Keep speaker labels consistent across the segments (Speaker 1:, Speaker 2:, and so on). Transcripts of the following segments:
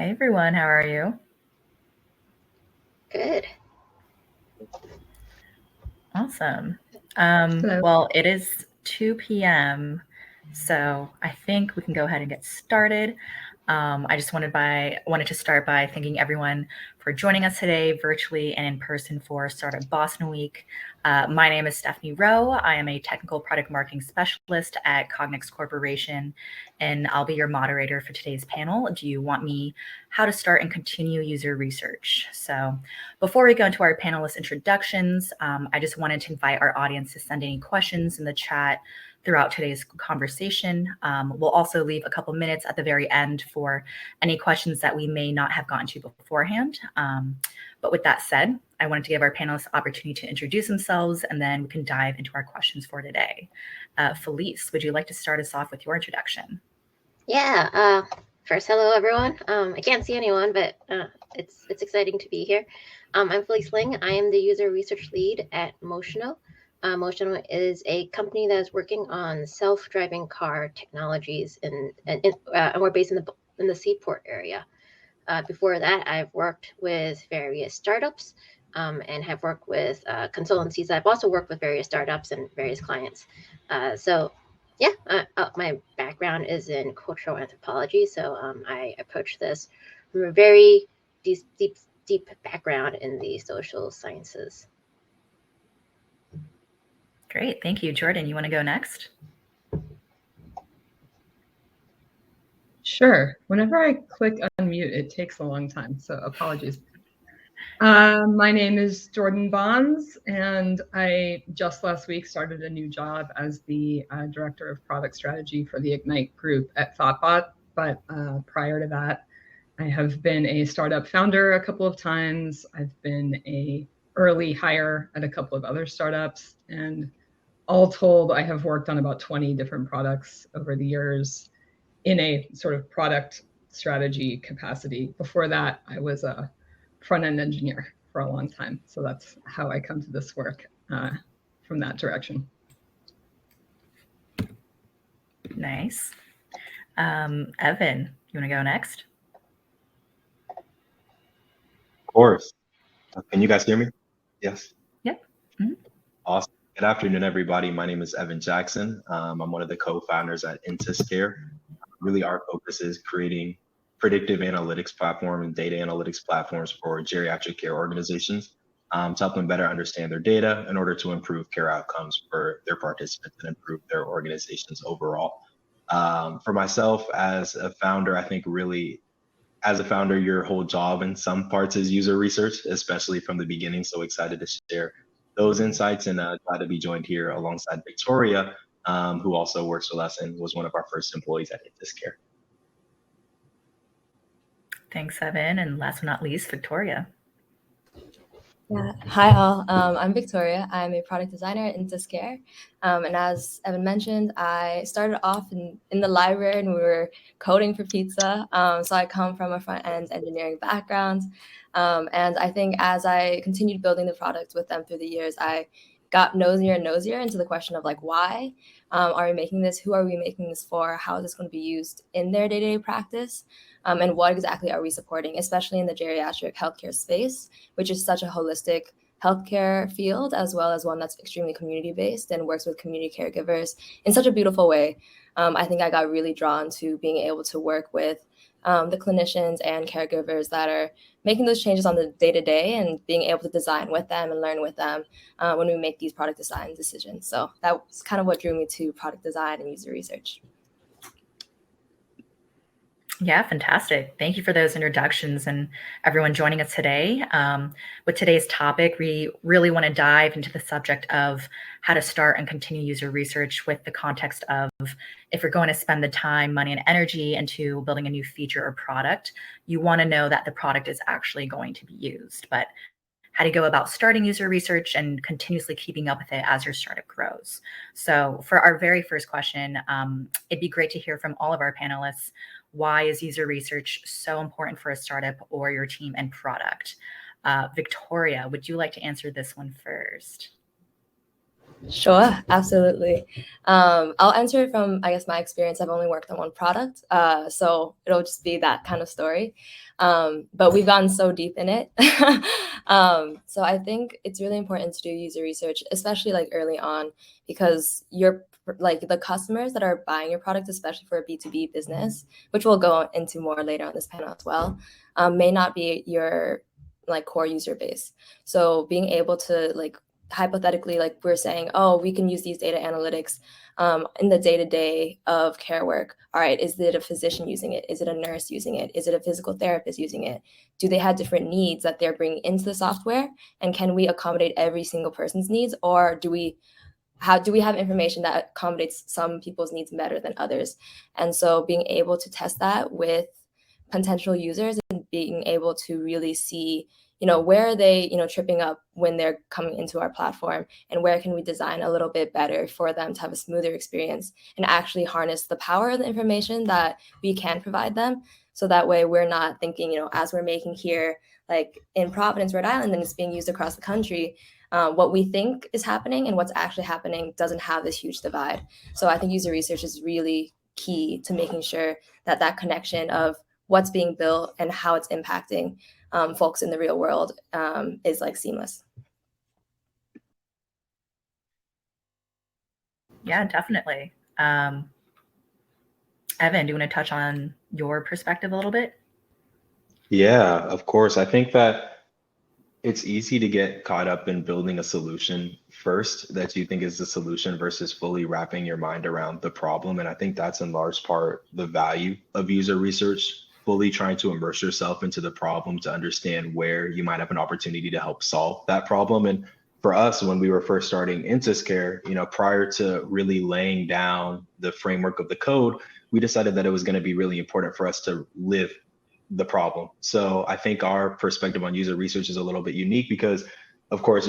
Speaker 1: Hey everyone, how are you?
Speaker 2: Good.
Speaker 1: Awesome.
Speaker 3: Hello.
Speaker 1: Well, it is 2 p.m., so I think we can go ahead and get started. I just wanted to start by thanking everyone for joining us today, virtually and in person, for Startup Boston Week. My name is Stephanie Rowe. I am a technical product marketing specialist at Cognex Corporation, and I'll be your moderator for today's panel. Do you want me how to start and continue user research? So before we go into our panelist introductions, I just wanted to invite our audience to send any questions in the chat throughout today's conversation. We'll also leave a couple minutes at the very end for any questions that we may not have gotten to beforehand. But with that said, I wanted to give our panelists the opportunity to introduce themselves, and then we can dive into our questions for today. Felice, would you like to start us off with your introduction?
Speaker 2: Yeah. First, hello everyone. I can't see anyone, but it's exciting to be here. I'm Felice Ling. I am the user research lead at Motional. Motional is a company that is working on self-driving car technologies, and we're based in the Seaport area. Before that, I've worked with various startups and have worked with consultancies. I've also worked with various startups and various clients. My background is in cultural anthropology, so I approach this from a very deep background in the social sciences.
Speaker 1: Great, thank you. Jordan, you want to go next?
Speaker 3: Sure. Whenever I click unmute, it takes a long time, so apologies. My name is Jordan Bonds, and I just last week started a new job as the Director of Product Strategy for the Ignite Group at Thoughtbot. But prior to that, I have been a startup founder a couple of times. I've been a early hire at a couple of other startups, and all told, I have worked on about 20 different products over the years in a sort of product strategy capacity. Before that, I was a front-end engineer for a long time. So that's how I come to this work from that direction.
Speaker 1: Nice. Evan, you want to go next?
Speaker 4: Of course. Can you guys hear me? Yes.
Speaker 1: Yep. Mm-hmm.
Speaker 4: Awesome. Good afternoon, everybody. My name is Evan Jackson. I'm one of the co-founders at IntisCare. Really, our focus is creating predictive analytics platform and data analytics platforms for geriatric care organizations to help them better understand their data in order to improve care outcomes for their participants and improve their organizations overall. For myself as a founder, I think really as a founder, your whole job in some parts is user research, especially from the beginning. So excited to share those insights, and glad to be joined here alongside Victoria, who also works with us and was one of our first employees at IntisCare.
Speaker 1: Thanks, Evan. And last but not least, Victoria.
Speaker 5: Yeah. Hi, all. I'm Victoria. I'm a product designer at IntisCare. And as Evan mentioned, I started off in the library and we were coding for pizza. So I come from a front-end engineering background. And I think as I continued building the product with them through the years, I got nosier and nosier into the question of like, why are we making this? Who are we making this for? How is this going to be used in their day-to-day practice? And what exactly are we supporting, especially in the geriatric healthcare space, which is such a holistic healthcare field, as well as one that's extremely community-based and works with community caregivers in such a beautiful way. I think I got really drawn to being able to work with the clinicians and caregivers that are making those changes on the day-to-day and being able to design with them and learn with them when we make these product design decisions. So that was kind of what drew me to product design and user research.
Speaker 1: Yeah, fantastic. Thank you for those introductions and everyone joining us today. With today's topic, we really want to dive into the subject of how to start and continue user research with the context of if you're going to spend the time, money, and energy into building a new feature or product, you want to know that the product is actually going to be used. But how do you go about starting user research and continuously keeping up with it as your startup grows? So for our very first question, it'd be great to hear from all of our panelists. Why is user research so important for a startup or your team and product? Victoria, would you like to answer this one first?
Speaker 5: Sure, absolutely. I'll answer it from, I guess, my experience. I've only worked on one product, so it'll just be that kind of story. But we've gotten so deep in it. So I think it's really important to do user research, especially like early on, because you're like the customers that are buying your product, especially for a B2B business, which we'll go into more later on this panel as well, may not be your like core user base. So being able to like hypothetically, like we're saying, oh, we can use these data analytics in the day-to-day of care work. All right, is it a physician using it? Is it a nurse using it? Is it a physical therapist using it? Do they have different needs that they're bringing into the software? And can we accommodate every single person's needs? Or do we have information that accommodates some people's needs better than others? And so being able to test that with potential users and being able to really see, where are they, tripping up when they're coming into our platform, and where can we design a little bit better for them to have a smoother experience and actually harness the power of the information that we can provide them. So that way we're not thinking, as we're making here, like in Providence, Rhode Island, and it's being used across the country, what we think is happening and what's actually happening doesn't have this huge divide. So I think user research is really key to making sure that that connection of what's being built and how it's impacting folks in the real world is like seamless.
Speaker 1: Yeah, definitely. Evan, do you want to touch on your perspective a little bit?
Speaker 4: Yeah, of course. I think that it's easy to get caught up in building a solution first that you think is the solution versus fully wrapping your mind around the problem. And I think that's in large part the value of user research, fully trying to immerse yourself into the problem to understand where you might have an opportunity to help solve that problem. And for us, when we were first starting IntisCare, prior to really laying down the framework of the code, we decided that it was going to be really important for us to live the problem. So I think our perspective on user research is a little bit unique because, of course,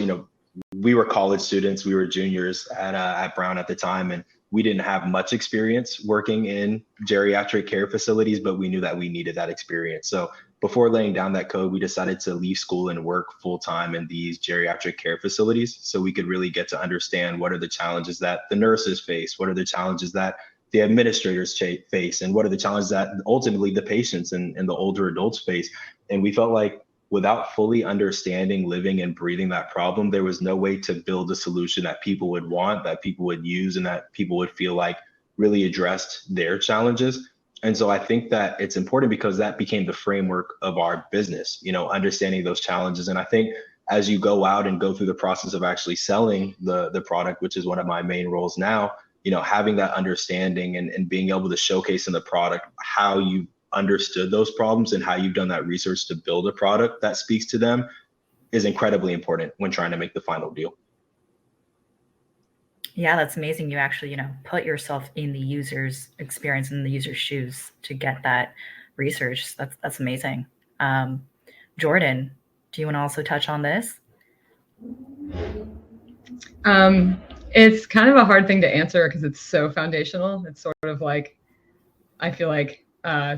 Speaker 4: we were college students, we were juniors at Brown at the time, and we didn't have much experience working in geriatric care facilities, but we knew that we needed that experience. So before laying down that code, we decided to leave school and work full time in these geriatric care facilities so we could really get to understand what are the challenges that the nurses face, what are the challenges that the administrators face, and what are the challenges that ultimately the patients and the older adults face. And we felt like without fully understanding, living and breathing that problem, there was no way to build a solution that people would want, that people would use, and that people would feel like really addressed their challenges. And so I think that it's important because that became the framework of our business, understanding those challenges. And I think as you go out and go through the process of actually selling the product, which is one of my main roles now, having that understanding and being able to showcase in the product how you understood those problems and how you've done that research to build a product that speaks to them is incredibly important when trying to make the final deal.
Speaker 1: Yeah, that's amazing. You actually, put yourself in the user's experience, in the user's shoes to get that research. That's amazing. Jordan, do you want to also touch on this?
Speaker 3: It's kind of a hard thing to answer because it's so foundational. It's sort of like, I feel like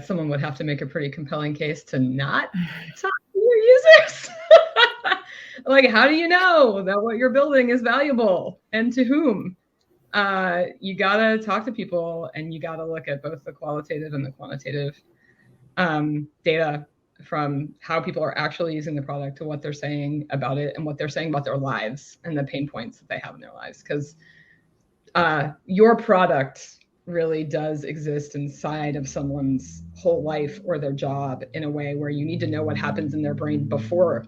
Speaker 3: someone would have to make a pretty compelling case to not talk to your users. Like, how do you know that what you're building is valuable and to whom? You gotta talk to people and you gotta look at both the qualitative and the quantitative data from how people are actually using the product to what they're saying about it and what they're saying about their lives and the pain points that they have in their lives. Because your product really does exist inside of someone's whole life or their job in a way where you need to know what happens in their brain before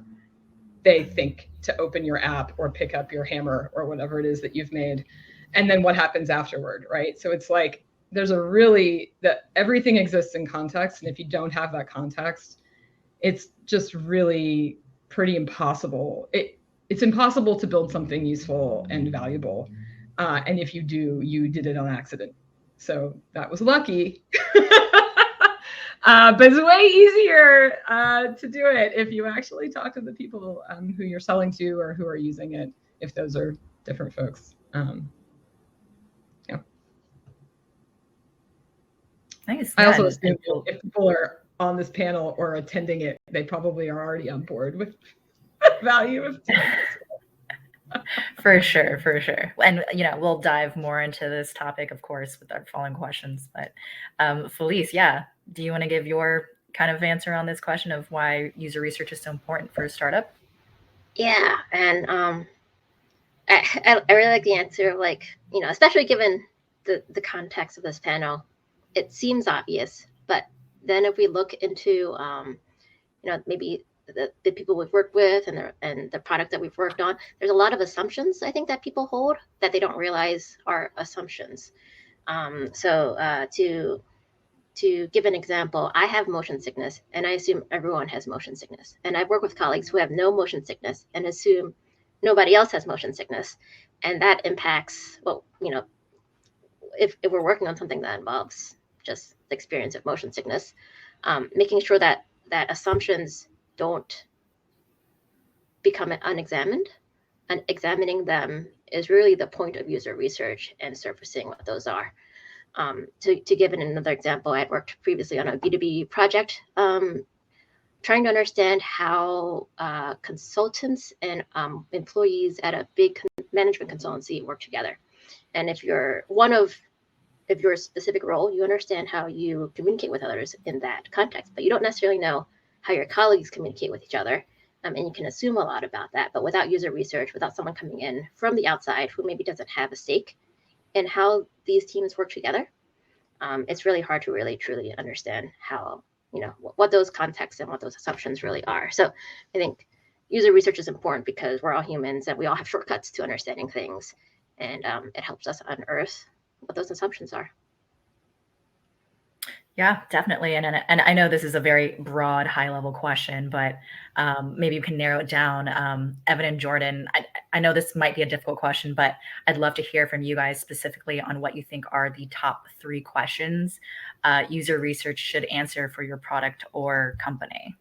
Speaker 3: they think to open your app or pick up your hammer or whatever it is that you've made, and then what happens afterward, right? So it's like there's that everything exists in context, and if you don't have that context, it's just really pretty impossible. It's impossible to build something useful and valuable, and if you do, you did it on accident. So that was lucky. But it's way easier to do it if you actually talk to the people who you're selling to or who are using it, if those are different folks. Yeah.
Speaker 1: Nice.
Speaker 3: I also assume if people are on this panel or attending it, they probably are already on board with the value of doing this.
Speaker 1: For sure, for sure. And we'll dive more into this topic, of course, with our following questions. But Felice, yeah, do you want to give your kind of answer on this question of why user research is so important for a startup?
Speaker 2: Yeah, and I really like the answer of, like, especially given the context of this panel, it seems obvious, but then if we look into maybe the people we've worked with and the product that we've worked on, there's a lot of assumptions I think that people hold that they don't realize are assumptions. To give an example, I have motion sickness, and I assume everyone has motion sickness. And I've worked with colleagues who have no motion sickness and assume nobody else has motion sickness. And that impacts, if we're working on something that involves just the experience of motion sickness, making sure that assumptions don't become unexamined, and examining them is really the point of user research and surfacing what those are. To give it another example, I had worked previously on a B2B project, trying to understand how consultants and employees at a big management consultancy work together. And if you're a specific role, you understand how you communicate with others in that context, but you don't necessarily know how your colleagues communicate with each other. And you can assume a lot about that, but without user research, without someone coming in from the outside who maybe doesn't have a stake in how these teams work together, it's really hard to really truly understand how, what those contexts and what those assumptions really are. So I think user research is important because we're all humans and we all have shortcuts to understanding things, and it helps us unearth what those assumptions are.
Speaker 1: Yeah, definitely. And I know this is a very broad, high-level question, but maybe you can narrow it down. Evan and Jordan, I know this might be a difficult question, but I'd love to hear from you guys specifically on what you think are the top 3 questions user research should answer for your product or company.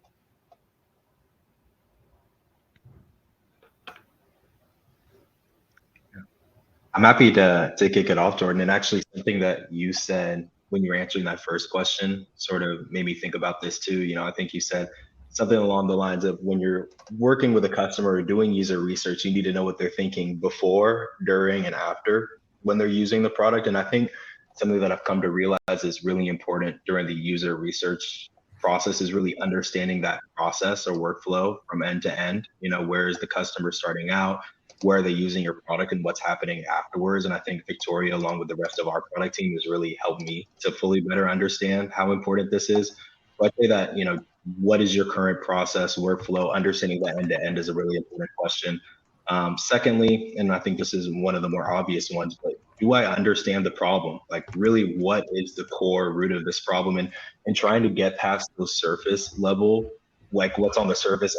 Speaker 4: I'm happy to kick it off, Jordan. And actually, something that you said when you were answering that first question sort of made me think about this too. I think you said something along the lines of, when you're working with a customer or doing user research, you need to know what they're thinking before, during, and after when they're using the product. And I think something that I've come to realize is really important during the user research process is really understanding that process or workflow from end to end. Where is the customer starting out? Where are they using your product, and what's happening afterwards? And I think Victoria, along with the rest of our product team, has really helped me to fully better understand how important this is. So I'd say that, what is your current process, workflow? Understanding that end to end is a really important question. Secondly, and I think this is one of the more obvious ones, but do I understand the problem? Like, really, what is the core root of this problem? And trying to get past those surface level, like what's on the surface.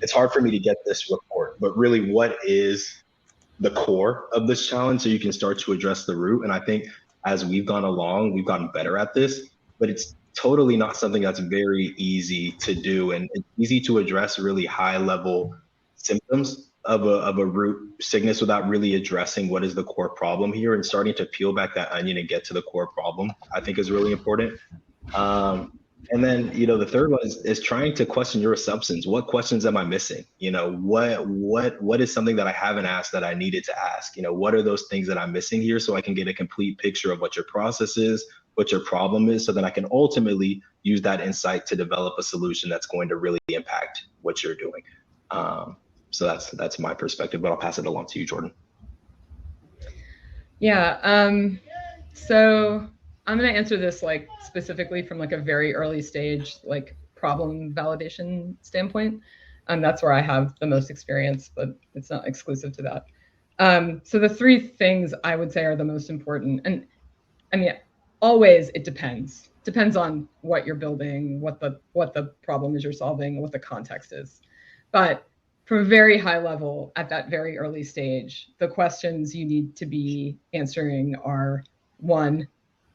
Speaker 4: It's hard for me to get this report, but really, what is the core of this challenge, so you can start to address the root? And I think as we've gone along, we've gotten better at this, but it's totally not something that's very easy to do. And it's easy to address really high level symptoms of a root sickness without really addressing what is the core problem here, and starting to peel back that onion and get to the core problem, I think, is really important. And then, the third one is trying to question your assumptions. What questions am I missing? What is something that I haven't asked that I needed to ask? What are those things that I'm missing here, so I can get a complete picture of what your process is, what your problem is, so then I can ultimately use that insight to develop a solution that's going to really impact what you're doing. So that's my perspective, but I'll pass it along to you, Jordan.
Speaker 3: Yeah. So I'm going to answer this specifically from a very early stage, problem validation standpoint. That's where I have the most experience, but it's not exclusive to that. So the 3 things I would say are the most important, and I mean, always it depends on what you're building, what the problem is you're solving, what the context is. But from a very high level, at that very early stage, the questions you need to be answering are: 1,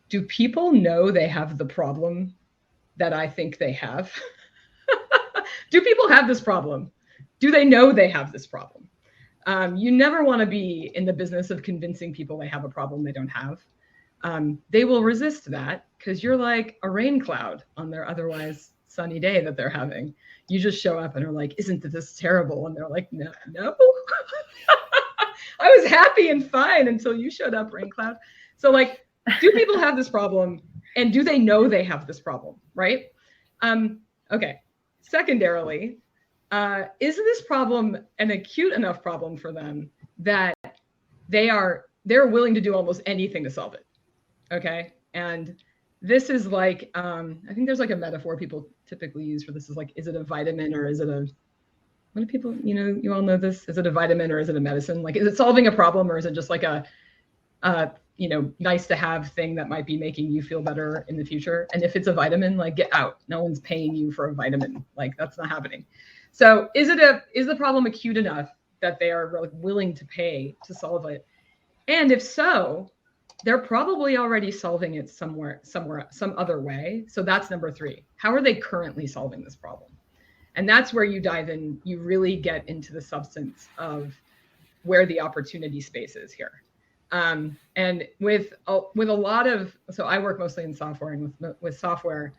Speaker 3: do people know they have the problem that I think they have? Do people have this problem? Do they know they have this problem? You never want to be in the business of convincing people they have a problem they don't have. They will resist that because you're like a rain cloud on their otherwise sunny day that they're having. You just show up and are like, isn't this terrible? And they're like, no. I was happy and fine until you showed up, Raincloud. So like, do people have this problem, and do they know they have this problem, right? Okay. Secondarily, is this problem an acute enough problem for them that they're willing to do almost anything to solve it? Okay. And this is like, I think there's like a metaphor people typically use for this, is like, is it a vitamin or is it a, what do people, you all know this? Is it a vitamin or is it a medicine? Like, is it solving a problem or is it just like a nice to have thing that might be making you feel better in the future? And if it's a vitamin, like, get out. No one's paying you for a vitamin. Like, that's not happening. So is the problem acute enough that they are willing to pay to solve it? And if so, they're probably already solving it somewhere, some other way. So that's number 3. How are they currently solving this problem? And that's where you dive in. You really get into the substance of where the opportunity space is here. And with a lot of, so I work mostly in software, and with software,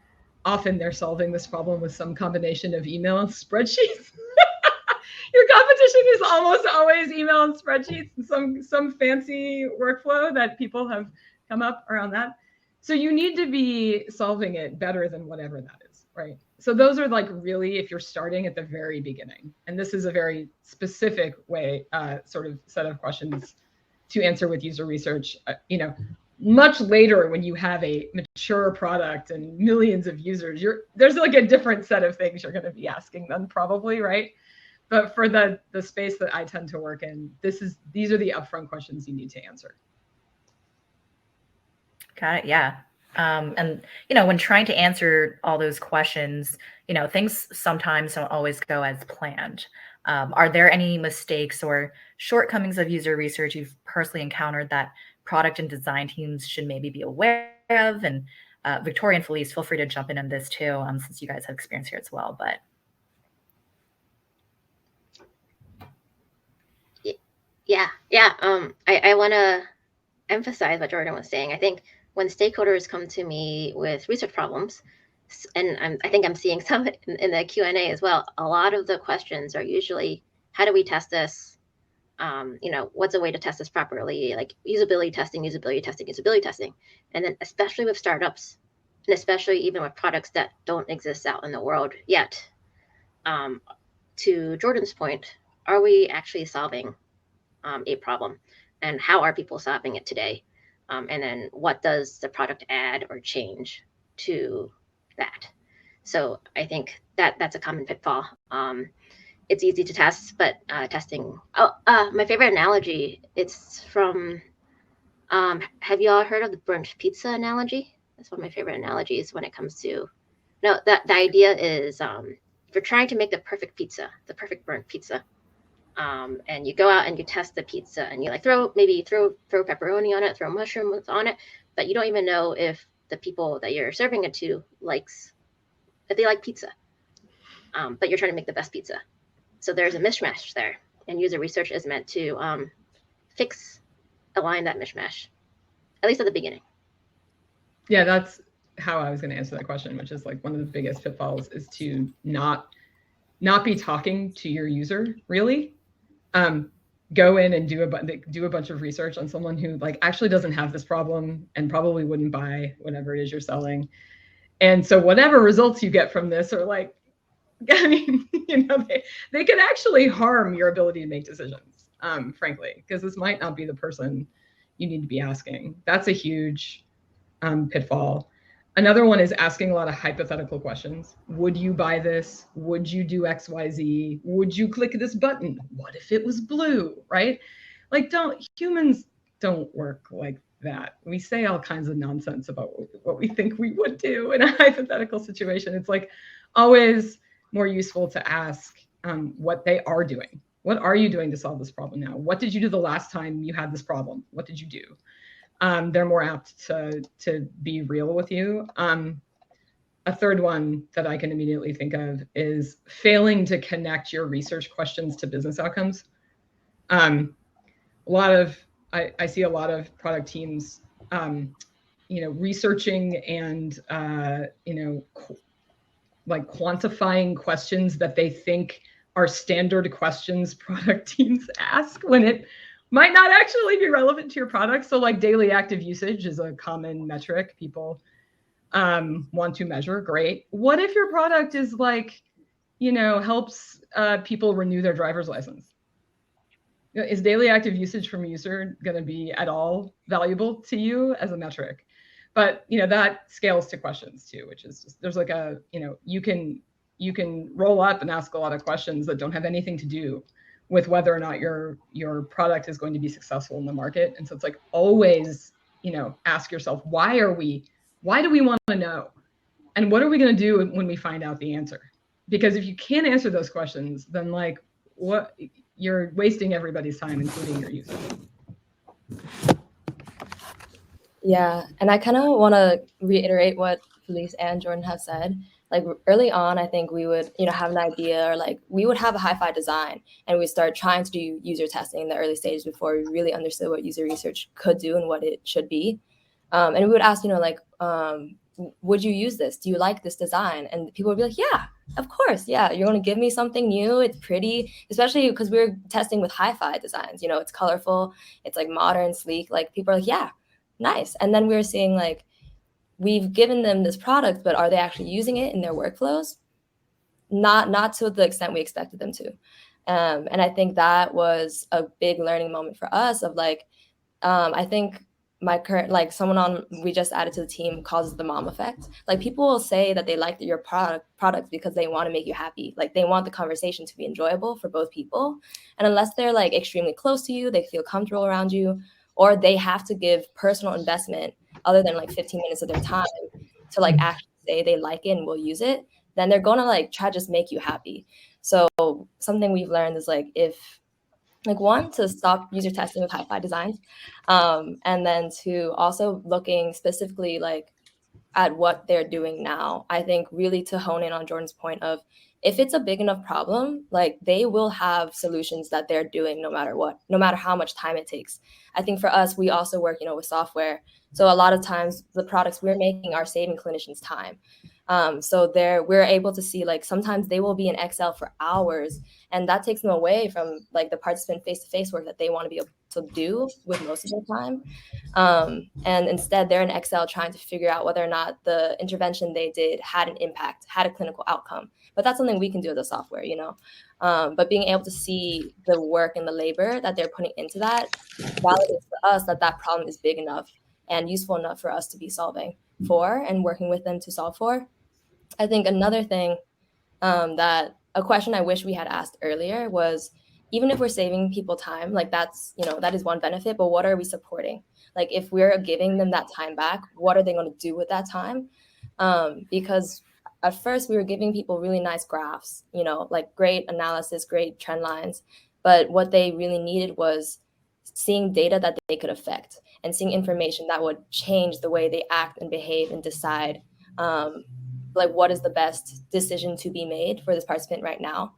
Speaker 3: often they're solving this problem with some combination of email and spreadsheets. Your competition is almost always email and spreadsheets, and some fancy workflow that people have come up around that. So you need to be solving it better than whatever that is, right? So those are like really, if you're starting at the very beginning, and this is a very specific way, sort of set of questions to answer with user research, much later when you have a mature product and millions of users, there's like a different set of things you're going to be asking them probably, right? But for the space that I tend to work in, these are the upfront questions you need to answer.
Speaker 1: Got it. Yeah. And, when trying to answer all those questions, things sometimes don't always go as planned. Are there any mistakes or shortcomings of user research you've personally encountered that product and design teams should maybe be aware of? And Victoria and Felice, feel free to jump in on this too, since you guys have experience here as well. But
Speaker 2: yeah. I want to emphasize what Jordan was saying. I think when stakeholders come to me with research problems, and I think I'm seeing some in the Q&A as well, a lot of the questions are usually, how do we test this? What's a way to test this properly? Like usability testing. And then especially with startups, and especially even with products that don't exist out in the world yet, to Jordan's point, are we actually solving a problem? And how are people solving it today? And then what does the product add or change to that? So I think that's a common pitfall. It's easy to test, but testing. My favorite analogy, it's from, have you all heard of the burnt pizza analogy? That's one of my favorite analogies when it comes to, the idea is if you're trying to make the perfect pizza, the perfect burnt pizza, and you go out and you test the pizza and you like throw pepperoni on it, throw mushrooms on it, but you don't even know if the people that you're serving it to if they like pizza, but you're trying to make the best pizza. So there's a mismatch there, and user research is meant to align that mismatch, at least at the beginning.
Speaker 3: Yeah, that's how I was going to answer that question, which is like one of the biggest pitfalls is to not be talking to your user really. Go in and do a bunch of research on someone who like actually doesn't have this problem and probably wouldn't buy whatever it is you're selling. And so whatever results you get from this are like, I mean, they can actually harm your ability to make decisions, frankly, because this might not be the person you need to be asking. That's a huge pitfall. Another one is asking a lot of hypothetical questions. Would you buy this? Would you do X, Y, Z? Would you click this button? What if it was blue, right? Like, humans don't work like that. We say all kinds of nonsense about what we think we would do in a hypothetical situation. It's like always more useful to ask what they are doing. What are you doing to solve this problem now? What did you do the last time you had this problem? What did you do? They're more apt to be real with you. A third one that I can immediately think of is failing to connect your research questions to business outcomes. I see a lot of product teams, researching and, like quantifying questions that they think are standard questions product teams ask when might not actually be relevant to your product. So like daily active usage is a common metric people want to measure. Great. What if your product is like, helps people renew their driver's license? Is daily active usage from a user going to be at all valuable to you as a metric? But that scales to questions too, which is just, there's like a, you can roll up and ask a lot of questions that don't have anything to do with whether or not your product is going to be successful in the market. And so it's like always, ask yourself, why do we want to know? And what are we going to do when we find out the answer? Because if you can't answer those questions, then like what, you're wasting everybody's time, including your users.
Speaker 5: Yeah, and I kind of want to reiterate what Felice and Jordan have said. Like early on, I think we would, have an idea, or like we would have a hi-fi design, and we start trying to do user testing in the early stages before we really understood what user research could do and what it should be. And we would ask, would you use this? Do you like this design? And people would be like, yeah, of course. Yeah, you're going to give me something new. It's pretty, especially because we were testing with hi-fi designs. It's colorful. It's like modern, sleek. Like people are like, yeah, nice. And then we were seeing like, we've given them this product, but are they actually using it in their workflows? Not to the extent we expected them to. And I think that was a big learning moment for us of like, I think my current, like someone we just added to the team calls it the mom effect. Like people will say that they like your product because they want to make you happy. Like they want the conversation to be enjoyable for both people. And unless they're like extremely close to you, they feel comfortable around you, or they have to give personal investment other than like 15 minutes of their time to like actually say they like it and will use it, then they're going to like try to just make you happy. So something we've learned is like, if like one, to stop user testing with hi-fi designs, and then to also looking specifically like at what they're doing now. I think really to hone in on Jordan's point of, if it's a big enough problem, like they will have solutions that they're doing no matter what, no matter how much time it takes. I think for us, we also work, with software. So a lot of times the products we're making are saving clinicians time. So we're able to see like sometimes they will be in Excel for hours, and that takes them away from like the participant face-to-face work that they want to be able to do with most of their time. And instead they're in Excel trying to figure out whether or not the intervention they did had an impact, had a clinical outcome. But that's something we can do as a software, but being able to see the work and the labor that they're putting into that validates for us that that problem is big enough and useful enough for us to be solving for and working with them to solve for. I think another thing that a question I wish we had asked earlier was, even if we're saving people time, like that's, that is one benefit, but what are we supporting? Like if we're giving them that time back, what are they going to do with that time? Because at first we were giving people really nice graphs, like great analysis, great trend lines. But what they really needed was seeing data that they could affect and seeing information that would change the way they act and behave and decide like what is the best decision to be made for this participant right now.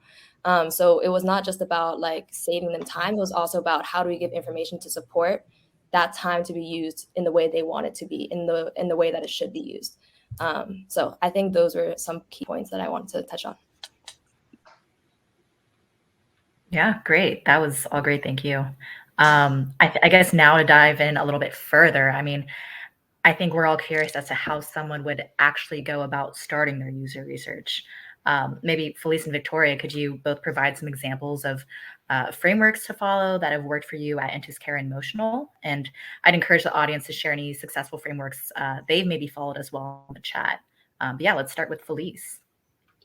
Speaker 5: So it was not just about like saving them time. It was also about how do we give information to support that time to be used in the way they want it to be, in the way that it should be used. So I think those were some key points that I wanted to touch on.
Speaker 1: Yeah, great. That was all great. Thank you. I guess now to dive in a little bit further, I think we're all curious as to how someone would actually go about starting their user research. Maybe Felice and Victoria, could you both provide some examples of frameworks to follow that have worked for you at IntusCare and Motional? And I'd encourage the audience to share any successful frameworks they've maybe followed as well in the chat. But yeah, let's start with Felice.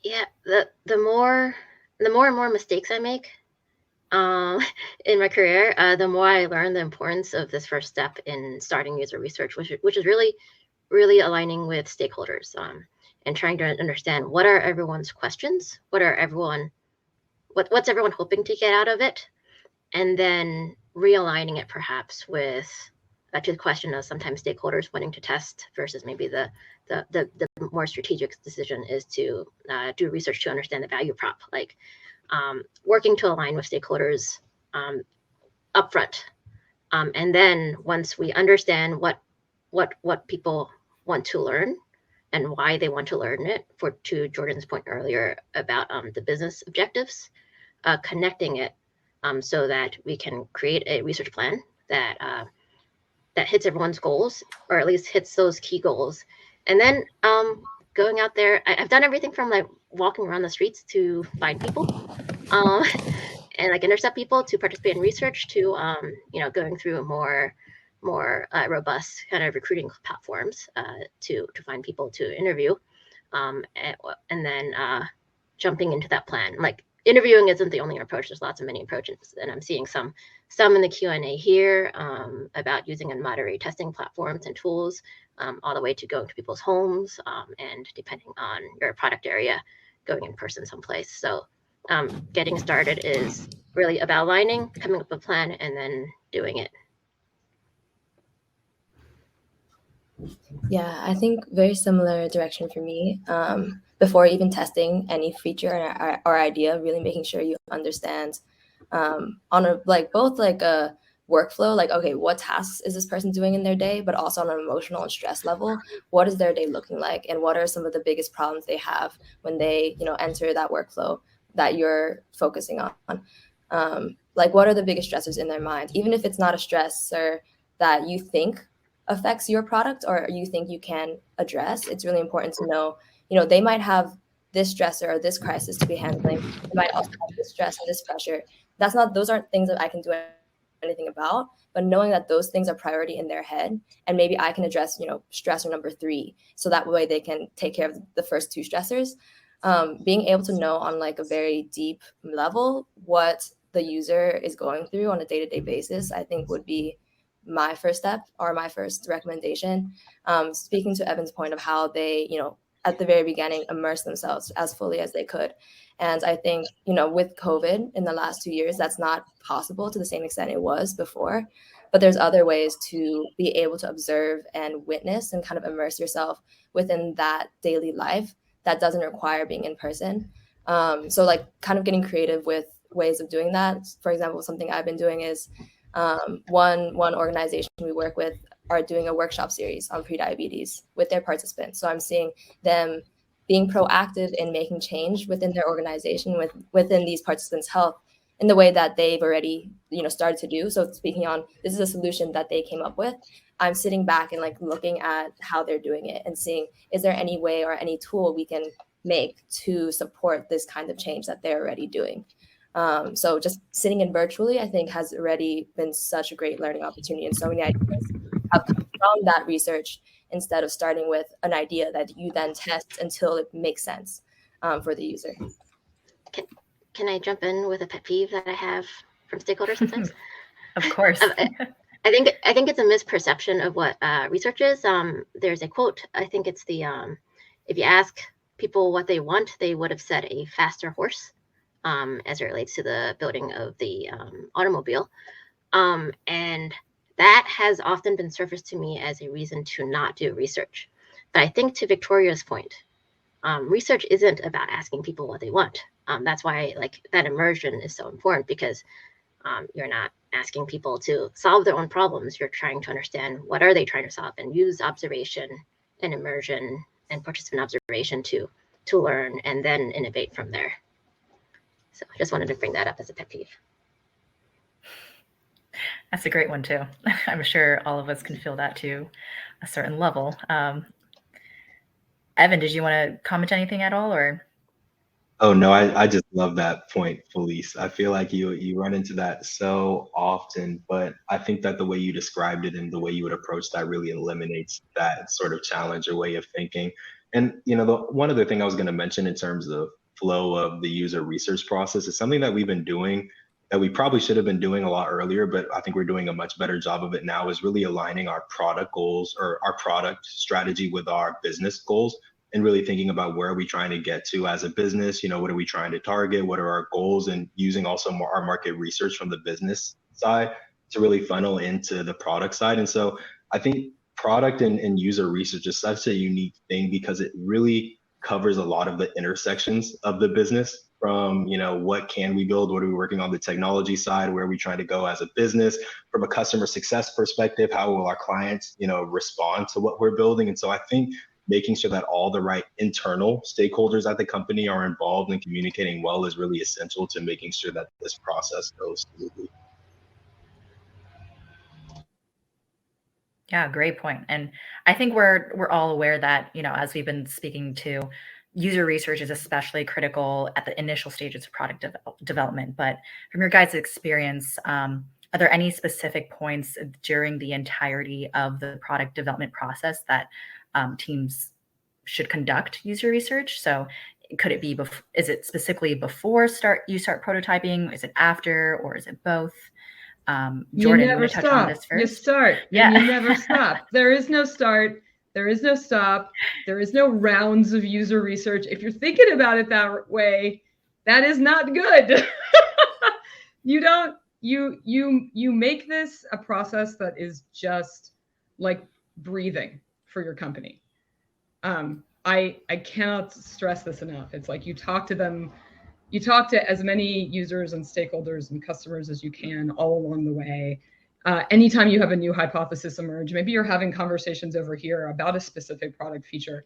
Speaker 2: Yeah, the more and more mistakes I make in my career, the more I learn the importance of this first step in starting user research, which is really aligning with stakeholders and trying to understand what are everyone's questions, what's everyone hoping to get out of it, and then realigning it perhaps with to the question of sometimes stakeholders wanting to test versus maybe the more strategic decision is to do research to understand the value prop, like working to align with stakeholders upfront. And then once we understand what people want to learn and why they want to learn it, to Jordan's point earlier about the business objectives, connecting it so that we can create a research plan that that hits everyone's goals, or at least hits those key goals. And then going out there, I've done everything from like walking around the streets to find people, and like intercept people to participate in research, to going through a more robust kind of recruiting platforms to find people to interview, and then jumping into that plan. Like, interviewing isn't the only approach. There's lots of many approaches, and I'm seeing some in the Q&A here about using and moderated testing platforms and tools, all the way to going to people's homes, and depending on your product area, going in person someplace. So getting started is really about aligning, coming up with a plan, and then doing it.
Speaker 5: Yeah, I think very similar direction for me. Before even testing any feature or idea, really making sure you understand on a both a workflow, like, okay, what tasks is this person doing in their day, but also on an emotional and stress level, what is their day looking like, and what are some of the biggest problems they have when they enter that workflow that you're focusing on. Like, what are the biggest stressors in their mind, even if it's not a stressor that you think affects your product or you think you can address. It's really important to know, they might have this stressor or this crisis to be handling. They might also have this stress and this pressure. Those aren't things that I can do anything about, but knowing that those things are priority in their head, and maybe I can address, stressor number 3, so that way they can take care of the first 2 stressors. Being able to know on like a very deep level what the user is going through on a day-to-day basis, I think would be my first step or my first recommendation. Speaking to Evan's point of how they, at the very beginning, immerse themselves as fully as they could. And I think, with COVID in the last 2 years, that's not possible to the same extent it was before. But there's other ways to be able to observe and witness and kind of immerse yourself within that daily life that doesn't require being in person. So like kind of getting creative with ways of doing that. For example, something I've been doing is one organization we work with are doing a workshop series on prediabetes with their participants. So I'm seeing them being proactive in making change within their organization, within these participants' health, in the way that they've already started to do. So speaking on, this is a solution that they came up with. I'm sitting back and like looking at how they're doing it and seeing, is there any way or any tool we can make to support this kind of change that they're already doing. So just sitting in virtually, I think, has already been such a great learning opportunity, and so many ideas have come from that research instead of starting with an idea that you then test until it makes sense for the user.
Speaker 2: Can I jump in with a pet peeve that I have from stakeholders sometimes?
Speaker 1: Of course.
Speaker 2: I think it's a misperception of what research is. There's a quote. I think it's the if you ask people what they want, they would have said a faster horse. As it relates to the building of the automobile. And that has often been surfaced to me as a reason to not do research. But I think, to Victoria's point, research isn't about asking people what they want. That's why like that immersion is so important, because you're not asking people to solve their own problems. You're trying to understand what are they trying to solve, and use observation and immersion and participant observation to learn and then innovate from there. So I just wanted to bring that up as a pet peeve.
Speaker 1: That's a great one too. I'm sure all of us can feel that to a certain level. Evan, did you want to comment anything at all, or?
Speaker 4: Oh no, I just love that point, Felice. I feel like you run into that so often, but I think that the way you described it and the way you would approach that really eliminates that sort of challenge or way of thinking. And the one other thing I was going to mention in terms of flow of the user research process is something that we've been doing that we probably should have been doing a lot earlier, but I think we're doing a much better job of it now, is really aligning our product goals or our product strategy with our business goals, and really thinking about where are we trying to get to as a business, what are we trying to target, what are our goals, and using also our market research from the business side to really funnel into the product side. And so I think product and user research is such a unique thing, because it really covers a lot of the intersections of the business, from what can we build, what are we working on the technology side, where are we trying to go as a business, from a customer success perspective, how will our clients respond to what we're building. And so I think making sure that all the right internal stakeholders at the company are involved and communicating well is really essential to making sure that this process goes smoothly.
Speaker 1: Yeah, great point. And I think we're all aware that, as we've been speaking to, user research is especially critical at the initial stages of product development. But from your guys' experience, are there any specific points during the entirety of the product development process that teams should conduct user research? So could it be, is it specifically before you start prototyping? Is it after, or is it both? Jordan, you want to touch on this first?
Speaker 3: You start, and you never stop. There is no start. There is no stop. There is no rounds of user research. If you're thinking about it that way, that is not good. You make this a process that is just like breathing for your company. I cannot stress this enough. It's like you talk to as many users and stakeholders and customers as you can all along the way. Anytime you have a new hypothesis emerge, maybe you're having conversations over here about a specific product feature,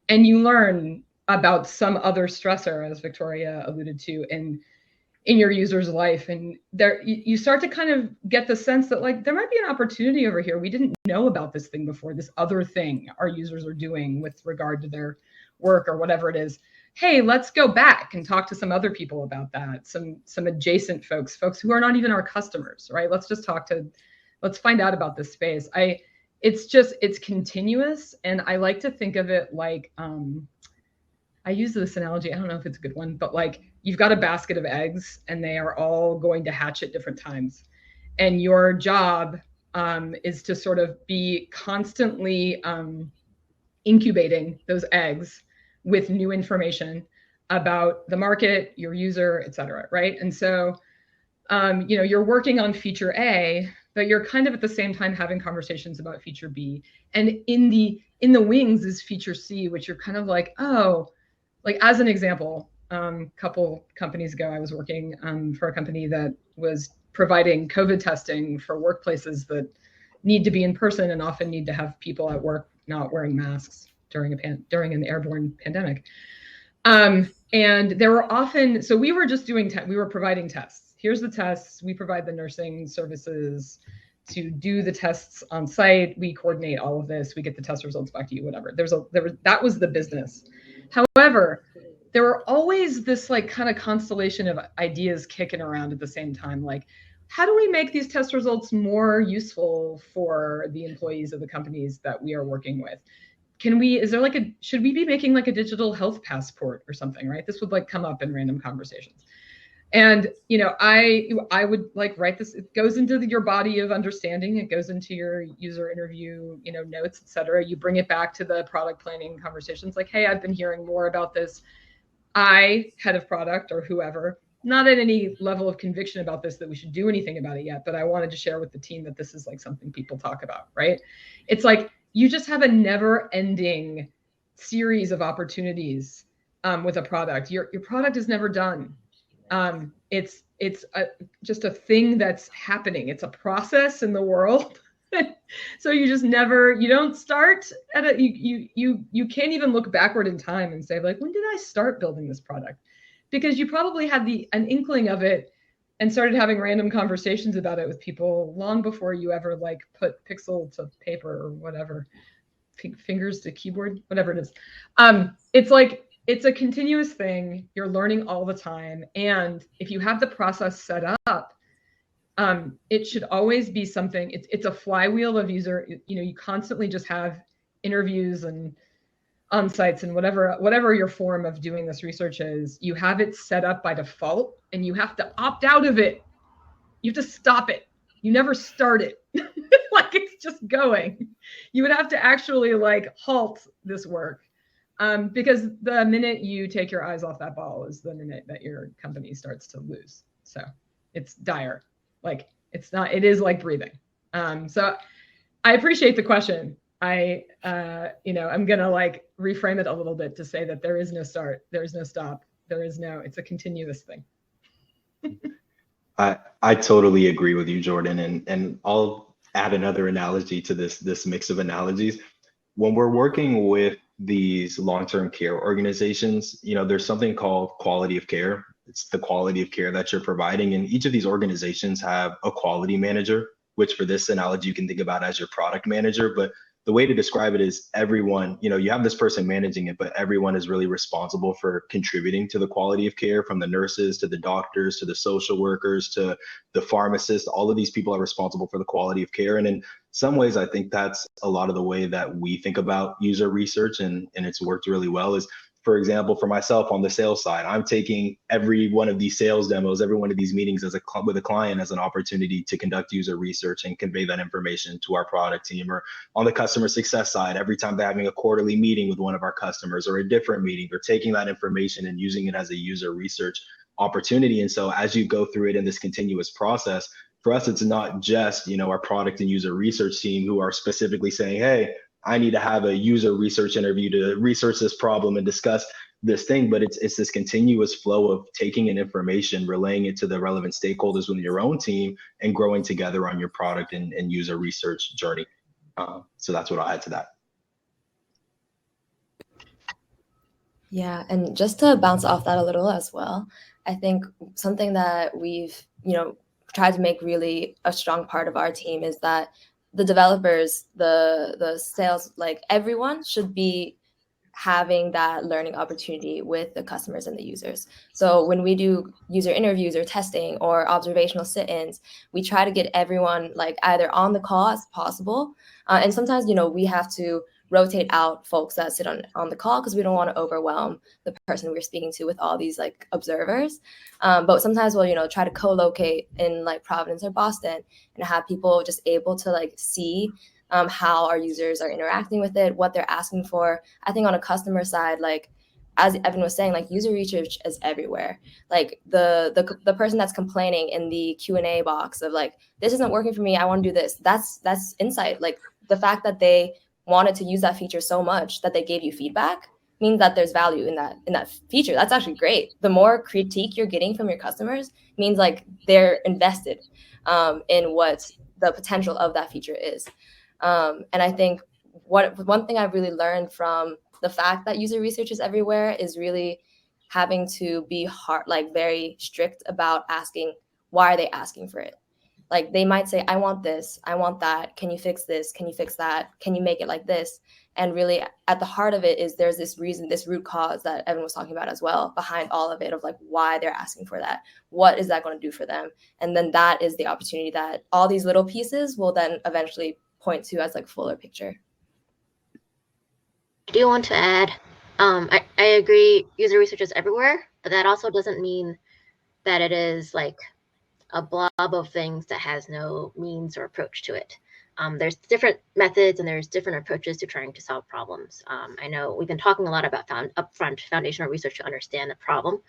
Speaker 3: and you learn about some other stressor, as Victoria alluded to, in your user's life. And there you start to kind of get the sense that like there might be an opportunity over here. We didn't know about this thing before, this other thing our users are doing with regard to their work or whatever it is. Hey, let's go back and talk to some other people about that. Some adjacent folks who are not even our customers, right? Let's find out about this space. It's continuous. And I like to think of it like, I use this analogy, I don't know if it's a good one, but like you've got a basket of eggs and they are all going to hatch at different times. And your job is to sort of be constantly incubating those eggs with new information about the market, your user, et cetera, right? And so, you're working on feature A, but you're kind of at the same time having conversations about feature B. And in the wings is feature C, which you're kind of like, oh, like as an example, couple companies ago, I was working for a company that was providing COVID testing for workplaces that need to be in person and often need to have people at work not wearing masks during an airborne pandemic. And there were often, so we were just we were providing tests. Here's the tests. We provide the nursing services to do the tests on site. We coordinate all of this. We get the test results back to you, whatever. That was the business. However, there were always this like kind of constellation of ideas kicking around at the same time. Like, how do we make these test results more useful for the employees of the companies that we are working with? Should we be making like a digital health passport or something, right? This would like come up in random conversations. And, I would like write this, it goes into your body of understanding, it goes into your user interview, notes, et cetera. You bring it back to the product planning conversations like, hey, I've been hearing more about this. Head of product or whoever, not at any level of conviction about this that we should do anything about it yet, but I wanted to share with the team that this is like something people talk about, right? It's like, you just have a never-ending series of opportunities with a product. Your product is never done. It's just a thing that's happening. It's a process in the world. So you don't start at you can't even look backward in time and say like, when did I start building this product? Because you probably had an inkling of it and started having random conversations about it with people long before you ever like put pixel to paper or whatever, fingers to keyboard, whatever it is. It's like, it's a continuous thing. You're learning all the time. And if you have the process set up, it should always be something, it's a flywheel of user, you constantly just have interviews and on-sites and whatever your form of doing this research is, you have it set up by default and you have to opt out of it. You have to stop it. You never start it. Like it's just going. You would have to actually like halt this work because the minute you take your eyes off that ball is the minute that your company starts to lose. So it's dire. Like it is like breathing. So I appreciate the question. I'm gonna like reframe it a little bit to say that there is no start, there is no stop, it's a continuous thing.
Speaker 4: I totally agree with you, Jordan, and I'll add another analogy to this mix of analogies. When we're working with these long-term care organizations, there's something called quality of care. It's the quality of care that you're providing. And each of these organizations have a quality manager, which for this analogy, you can think about as your product manager. But the way to describe it is everyone, you have this person managing it, but everyone is really responsible for contributing to the quality of care, from the nurses to the doctors to the social workers to the pharmacists. All of these people are responsible for the quality of care. And in some ways, I think that's a lot of the way that we think about user research, and it's worked really well. Is, for example, for myself on the sales side, I'm taking every one of these sales demos, every one of these meetings with a client as an opportunity to conduct user research and convey that information to our product team. Or on the customer success side, every time they're having a quarterly meeting with one of our customers or a different meeting, they're taking that information and using it as a user research opportunity. And so as you go through it in this continuous process, for us, it's not just, our product and user research team who are specifically saying, hey, I need to have a user research interview to research this problem and discuss this thing, but it's this continuous flow of taking in information, relaying it to the relevant stakeholders within your own team, and growing together on your product and user research journey. So that's what I'll add to that.
Speaker 5: Yeah, and just to bounce off that a little as well, I think something that we've, tried to make really a strong part of our team is that the developers, the sales, like everyone should be having that learning opportunity with the customers and the users. So when we do user interviews or testing or observational sit-ins, we try to get everyone like either on the call as possible. And sometimes, we have to rotate out folks that sit on the call because we don't want to overwhelm the person we're speaking to with all these like observers. But sometimes we'll, try to co-locate in like Providence or Boston and have people just able to like see how our users are interacting with it, what they're asking for. I think on a customer side, like as Evan was saying, like user research is everywhere. Like the person that's complaining in the Q&A box of like, this isn't working for me, I want to do this. That's insight. Like the fact that they wanted to use that feature so much that they gave you feedback means that there's value in that feature. That's actually great. The more critique you're getting from your customers means like they're invested in what the potential of that feature is. And I think one thing I've really learned from the fact that user research is everywhere is really having to be very strict about asking, why are they asking for it? Like they might say, I want this, I want that. Can you fix this? Can you fix that? Can you make it like this? And really at the heart of it is there's this reason, this root cause that Evan was talking about as well, behind all of it, of like why they're asking for that. What is that going to do for them? And then that is the opportunity that all these little pieces will then eventually point to as like fuller picture.
Speaker 2: I do want to add, I agree, user research is everywhere, but that also doesn't mean that it is like a blob of things that has no means or approach to it. There's different methods and there's different approaches to trying to solve problems. I know we've been talking a lot about upfront foundational research to understand the problem.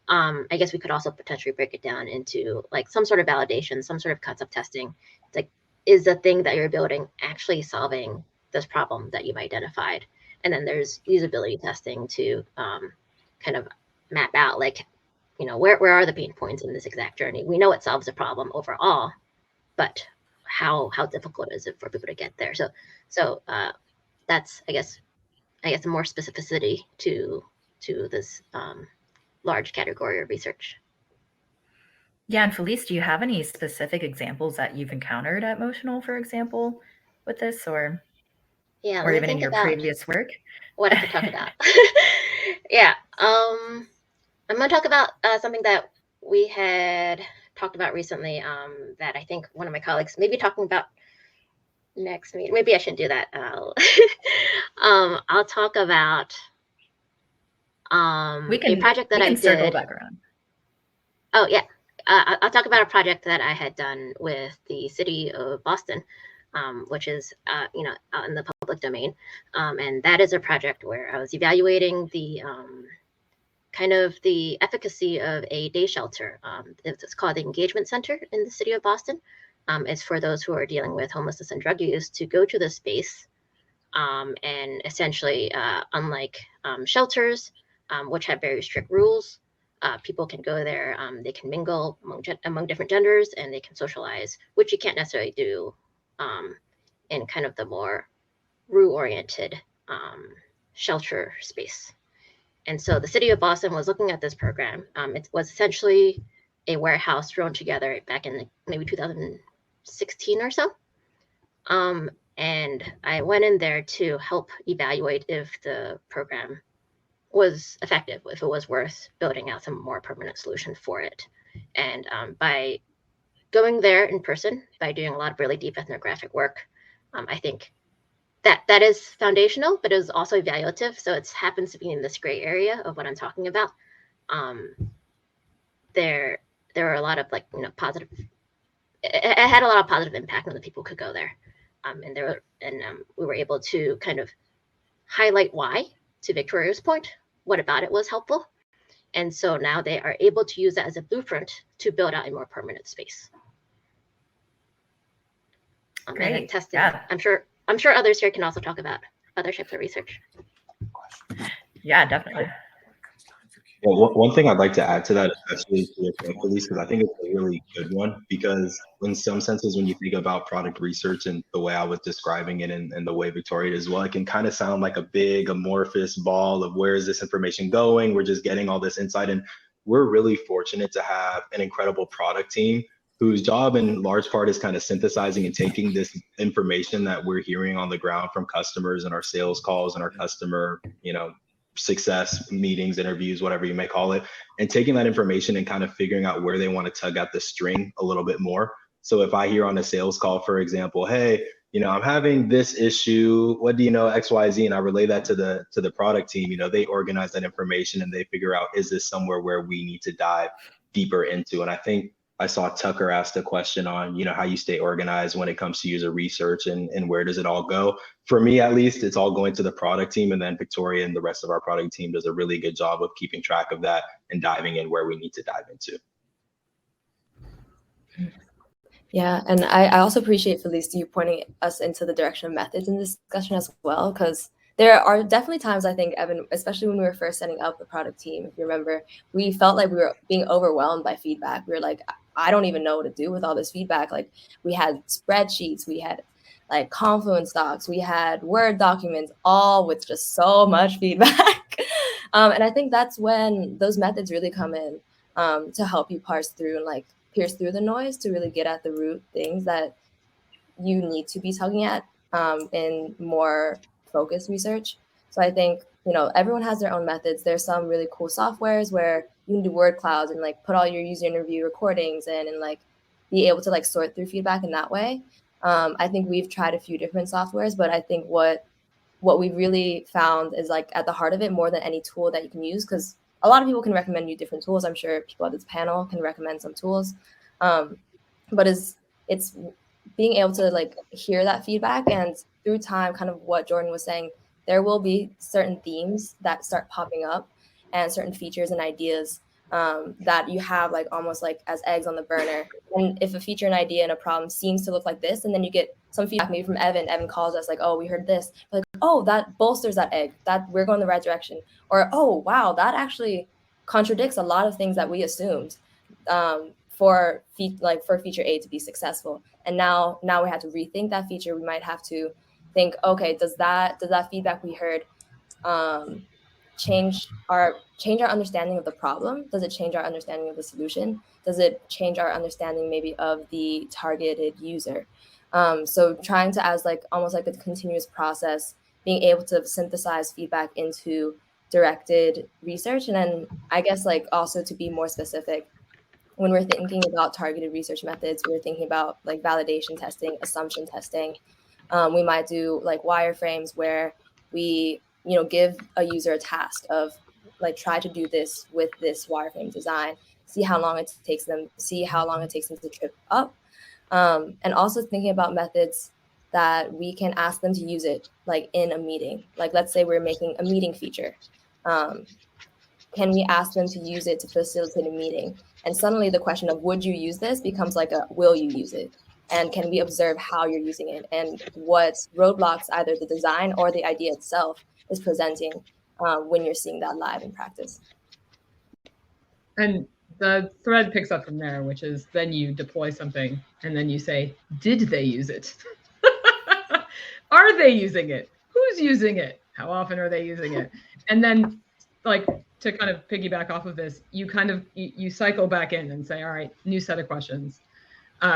Speaker 2: I guess we could also potentially break it down into like some sort of validation, some sort of concept testing. It's like, is the thing that you're building actually solving this problem that you've identified? And then there's usability testing to kind of map out like, where are the pain points in this exact journey? We know it solves a problem overall, but how difficult is it for people to get there? So that's I guess a more specificity to this large category of research.
Speaker 1: Yeah, and Felice, do you have any specific examples that you've encountered at Motional, for example, with this, or even in your previous work?
Speaker 2: What I could talk about. Yeah. I'm going to talk about something that we had talked about recently that I think one of my colleagues may be talking about next meeting. Maybe I shouldn't do that. I'll talk about a project that I did.
Speaker 1: Circle back around.
Speaker 2: Oh, yeah. I'll talk about a project that I had done with the city of Boston, which is, out in the public domain. And that is a project where I was evaluating the kind of the efficacy of a day shelter. It's called the Engagement Center in the city of Boston. It's for those who are dealing with homelessness and drug use to go to this space and essentially, unlike shelters, which have very strict rules, people can go there, they can mingle among different genders, and they can socialize, which you can't necessarily do in kind of the more RU-oriented shelter space. And so the city of Boston was looking at this program. It was essentially a warehouse thrown together back in maybe 2016 or so. And I went in there to help evaluate if the program was effective, if it was worth building out some more permanent solution for it. And by going there in person, by doing a lot of really deep ethnographic work, I think that is foundational, but it was also evaluative. So it happens to be in this gray area of what I'm talking about. There are a lot of positive. It had a lot of positive impact on the people who could go there, and we were able to kind of highlight why. To Victoria's point, what about it was helpful, and so now they are able to use that as a blueprint to build out a more permanent space. And then testing.
Speaker 1: Yeah.
Speaker 2: I'm sure others here can also talk about other types of research.
Speaker 1: Yeah, definitely.
Speaker 4: Well, one thing I'd like to add to that, especially to your point, Felice, because I think it's a really good one, because in some senses, when you think about product research and the way I was describing it and the way Victoria did as well, it can kind of sound like a big amorphous ball of where is this information going? We're just getting all this insight. And we're really fortunate to have an incredible product team whose job in large part is kind of synthesizing and taking this information that we're hearing on the ground from customers and our sales calls and our customer, success meetings, interviews, whatever you may call it, and taking that information and kind of figuring out where they want to tug at the string a little bit more. So if I hear on a sales call, for example, hey, I'm having this issue, what do you know, XYZ, and I relay that to the product team, they organize that information and they figure out, is this somewhere where we need to dive deeper into? And I think I saw Tucker asked a question on, how you stay organized when it comes to user research and where does it all go? For me, at least, it's all going to the product team, and then Victoria and the rest of our product team does a really good job of keeping track of that and diving in where we need to dive into.
Speaker 5: Yeah, and I also appreciate, Felice, you pointing us into the direction of methods in this discussion as well, because there are definitely times, I think, Evan, especially when we were first setting up the product team, if you remember, we felt like we were being overwhelmed by feedback. We were like, I don't even know what to do with all this feedback. Like, we had spreadsheets, we had like Confluence docs, we had Word documents, all with just so much feedback. And I think that's when those methods really come in to help you parse through and pierce through the noise to really get at the root things that you need to be tugging at in more focused research. So I think, everyone has their own methods. There's some really cool softwares where you can do word clouds and put all your user interview recordings in and be able to sort through feedback in that way. I think we've tried a few different softwares, but I think what we really found is at the heart of it, more than any tool that you can use, because a lot of people can recommend you different tools. I'm sure people at this panel can recommend some tools, but it's being able to hear that feedback, and through time, kind of what Jordan was saying, there will be certain themes that start popping up and certain features and ideas that you have almost as eggs on the burner. And if a feature, an idea, and a problem seems to look like this, and then you get some feedback maybe from Evan calls us oh, we heard this, oh, that bolsters that egg, that we're going the right direction, or oh, wow, that actually contradicts a lot of things that we assumed for feature A to be successful. And now we have to rethink that feature. We might have to think, okay, does that feedback we heard change our understanding of the problem? Does it change our understanding of the solution? Does it change our understanding maybe of the targeted user? So trying to, as almost a continuous process, being able to synthesize feedback into directed research. And then I guess also to be more specific, when we're thinking about targeted research methods, we're thinking about validation testing, assumption testing. We might do wireframes where we give a user a task of try to do this with this wireframe design, see how long it takes them to trip up. And also thinking about methods that we can ask them to use it in a meeting. Let's say we're making a meeting feature. Can we ask them to use it to facilitate a meeting? And suddenly the question of would you use this becomes will you use it? And can we observe how you're using it and what roadblocks either the design or the idea itself is presenting when you're seeing that live in practice.
Speaker 3: And the thread picks up from there, which is then you deploy something and then you say, did they use it? Are they using it? Who's using it? How often are they using it? And then, like, to kind of piggyback off of this, you kind of you cycle back in and say, all right, new set of questions.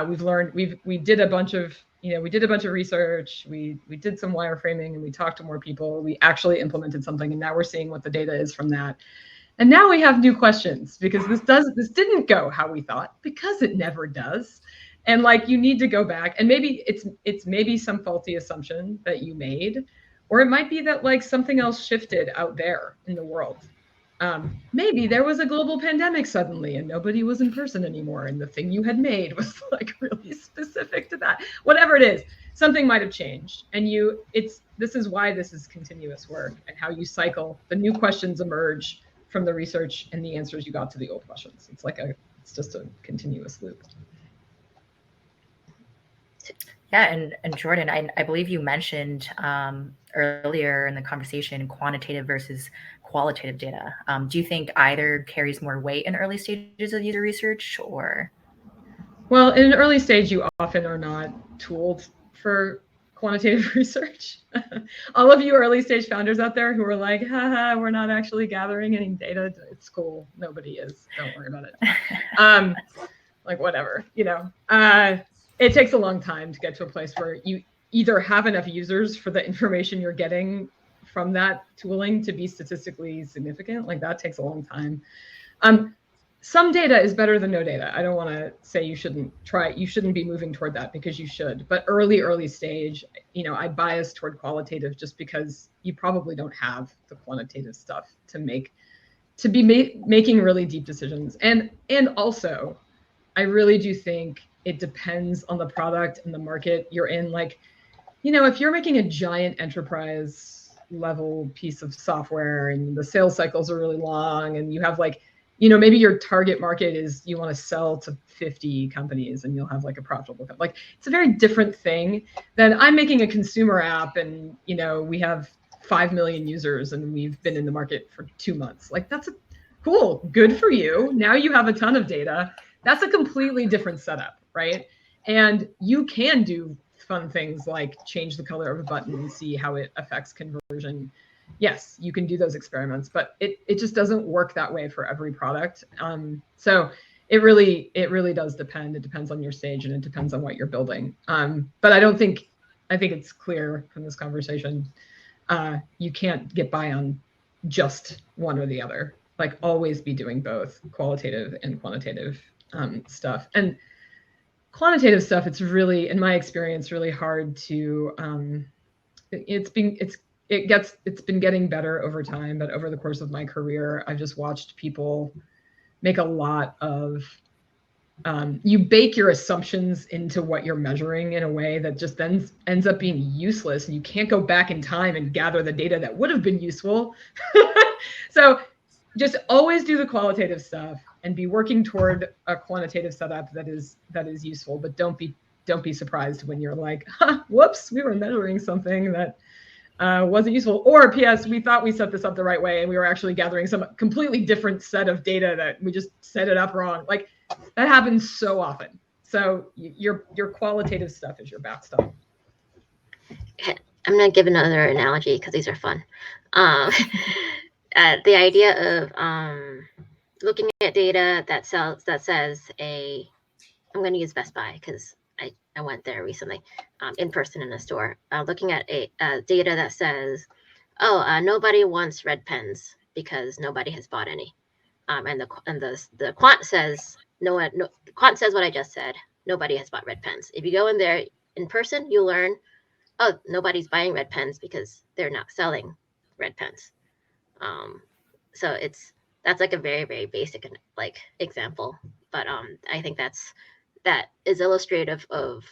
Speaker 3: We've learned, we did a bunch of research, we did some wireframing, and we talked to more people. We actually implemented something, and now we're seeing what the data is from that. And now we have new questions, because this didn't go how we thought, because it never does. And like, you need to go back, and maybe it's maybe some faulty assumption that you made, or it might be that like something else shifted out there in the world. Maybe there was a global pandemic suddenly and nobody was in person anymore, and the thing you had made was like really specific to that. Whatever it is, something might have changed. And this is why this is continuous work, and how you cycle. The new questions emerge from the research and the answers you got to the old questions. It's just a continuous loop.
Speaker 1: Yeah, and Jordan, I believe you mentioned earlier in the conversation quantitative versus qualitative data. Do you think either carries more weight in early stages of user research, or?
Speaker 3: Well, in an early stage, you often are not tooled for quantitative research. All of you early stage founders out there who are like, haha, we're not actually gathering any data. It's cool. Nobody is. Don't worry about it. Like, whatever, it takes a long time to get to a place where you either have enough users for the information you're getting from that tooling to be statistically significant. Like, that takes a long time. Some data is better than no data. I don't want to say you shouldn't be moving toward that, because you should. But early stage, I bias toward qualitative, just because you probably don't have the quantitative stuff to be making really deep decisions. And also, I really do think it depends on the product and the market you're in. Like, if you're making a giant enterprise level piece of software and the sales cycles are really long, and you have like, maybe your target market is you want to sell to 50 companies and you'll have like a profitable company. Like, it's a very different thing than I'm making a consumer app and, we have 5 million users and we've been in the market for 2 months. Like, that's cool. Good for you. Now you have a ton of data. That's a completely different setup, right? And you can do fun things like change the color of a button and see how it affects conversion. Yes, you can do those experiments, but it just doesn't work that way for every product. So it really does depend. It depends on your stage, and it depends on what you're building. But I think it's clear from this conversation, you can't get by on just one or the other. Like, always be doing both qualitative and quantitative stuff. And quantitative stuff, it's really, in my experience, really hard to, it's been getting better over time, but over the course of my career, I've just watched people make a lot of, you bake your assumptions into what you're measuring in a way that just then ends up being useless, and you can't go back in time and gather the data that would have been useful. So just always do the qualitative stuff and be working toward a quantitative setup that is useful, but don't be surprised when you're like, whoops, we were measuring something that wasn't useful. Or PS, we thought we set this up the right way and we were actually gathering some completely different set of data that we just set it up wrong. Like, that happens so often. So your qualitative stuff is your bat stuff.
Speaker 2: I'm going to give another analogy because these are fun. The idea of looking at data that says I'm going to use Best Buy because I went there recently in person in a store, looking at a data that says, nobody wants red pens because nobody has bought any. And the quant says, quant says what I just said, nobody has bought red pens. If you go in there in person, you learn, nobody's buying red pens because they're not selling red pens. So that's like a very, very basic like example, but I think that is illustrative of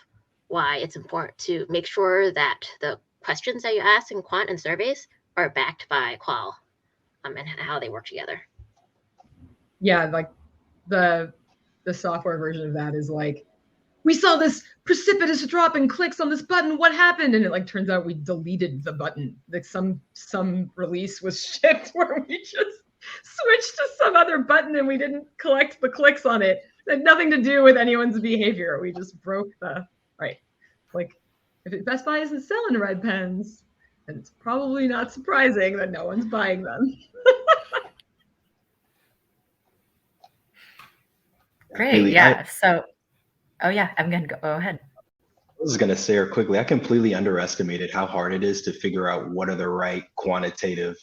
Speaker 2: why it's important to make sure that the questions that you ask in quant and surveys are backed by qual, and how they work together.
Speaker 3: Yeah, like the software version of that is like, we saw this precipitous drop in clicks on this button. What happened? And it like turns out we deleted the button. Like some release was shipped where we just switched to some other button and we didn't collect the clicks on it. It had nothing to do with anyone's behavior. We just broke the right. Like, if Best Buy isn't selling red pens, and it's probably not surprising that no one's buying them.
Speaker 1: Great.
Speaker 4: Haley,
Speaker 1: Yeah. So, oh yeah, I'm gonna go ahead.
Speaker 4: I was going to say her quickly, I completely underestimated how hard it is to figure out what are the right quantitative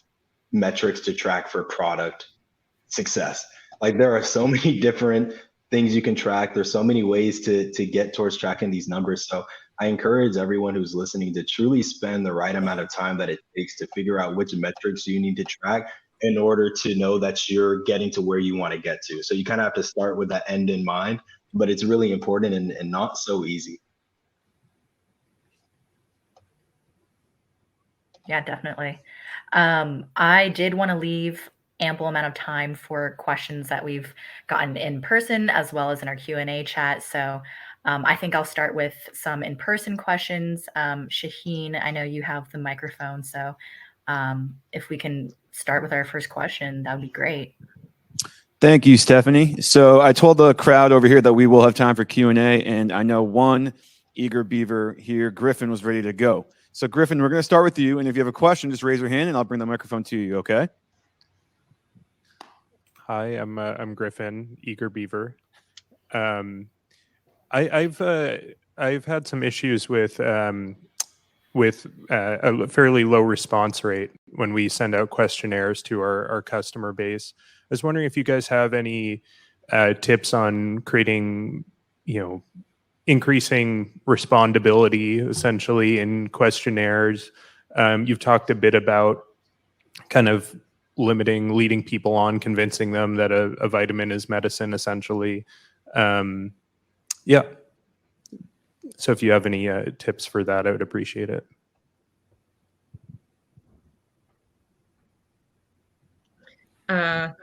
Speaker 4: metrics to track for product success. Like there are so many different things you can track. There's so many ways to get towards tracking these numbers. So I encourage everyone who's listening to truly spend the right amount of time that it takes to figure out which metrics you need to track in order to know that you're getting to where you want to get to. So you kind of have to start with that end in mind, but it's really important and not so easy.
Speaker 1: Yeah, definitely. I did want to leave ample amount of time for questions that we've gotten in person as well as in our Q&A chat. So I think I'll start with some in-person questions. Shaheen, I know you have the microphone, so if we can start with our first question, that would be great.
Speaker 6: Thank you, Stephanie. So I told the crowd over here that we will have time for Q&A, and I know one eager beaver here, Griffin, was ready to go. So Griffin, we're going to start with you, and if you have a question, just raise your hand, and I'll bring the microphone to you, okay?
Speaker 7: Hi, I'm Griffin, eager beaver. I've had some issues with a fairly low response rate when we send out questionnaires to our customer base. I was wondering if you guys have any tips on creating, increasing respondability essentially in questionnaires. You've talked a bit about kind of leading people on, convincing them that a vitamin is medicine essentially. Yeah. So if you have any tips for that, I would appreciate it.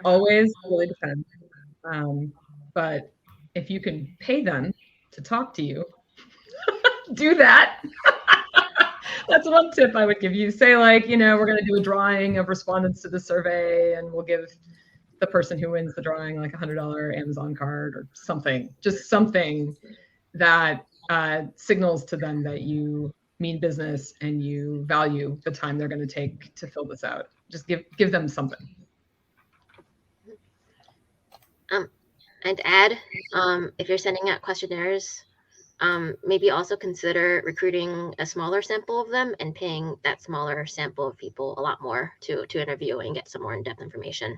Speaker 3: Always really depends. But if you can pay them to talk to you, do that. That's one tip I would give you. Say like, we're going to do a drawing of respondents to the survey, and we'll give the person who wins the drawing like $100 Amazon card or something. Just something that signals to them that you mean business and you value the time they're going to take to fill this out. Just give them something.
Speaker 2: And add, if you're sending out questionnaires, maybe also consider recruiting a smaller sample of them and paying that smaller sample of people a lot more to interview and get some more in-depth information.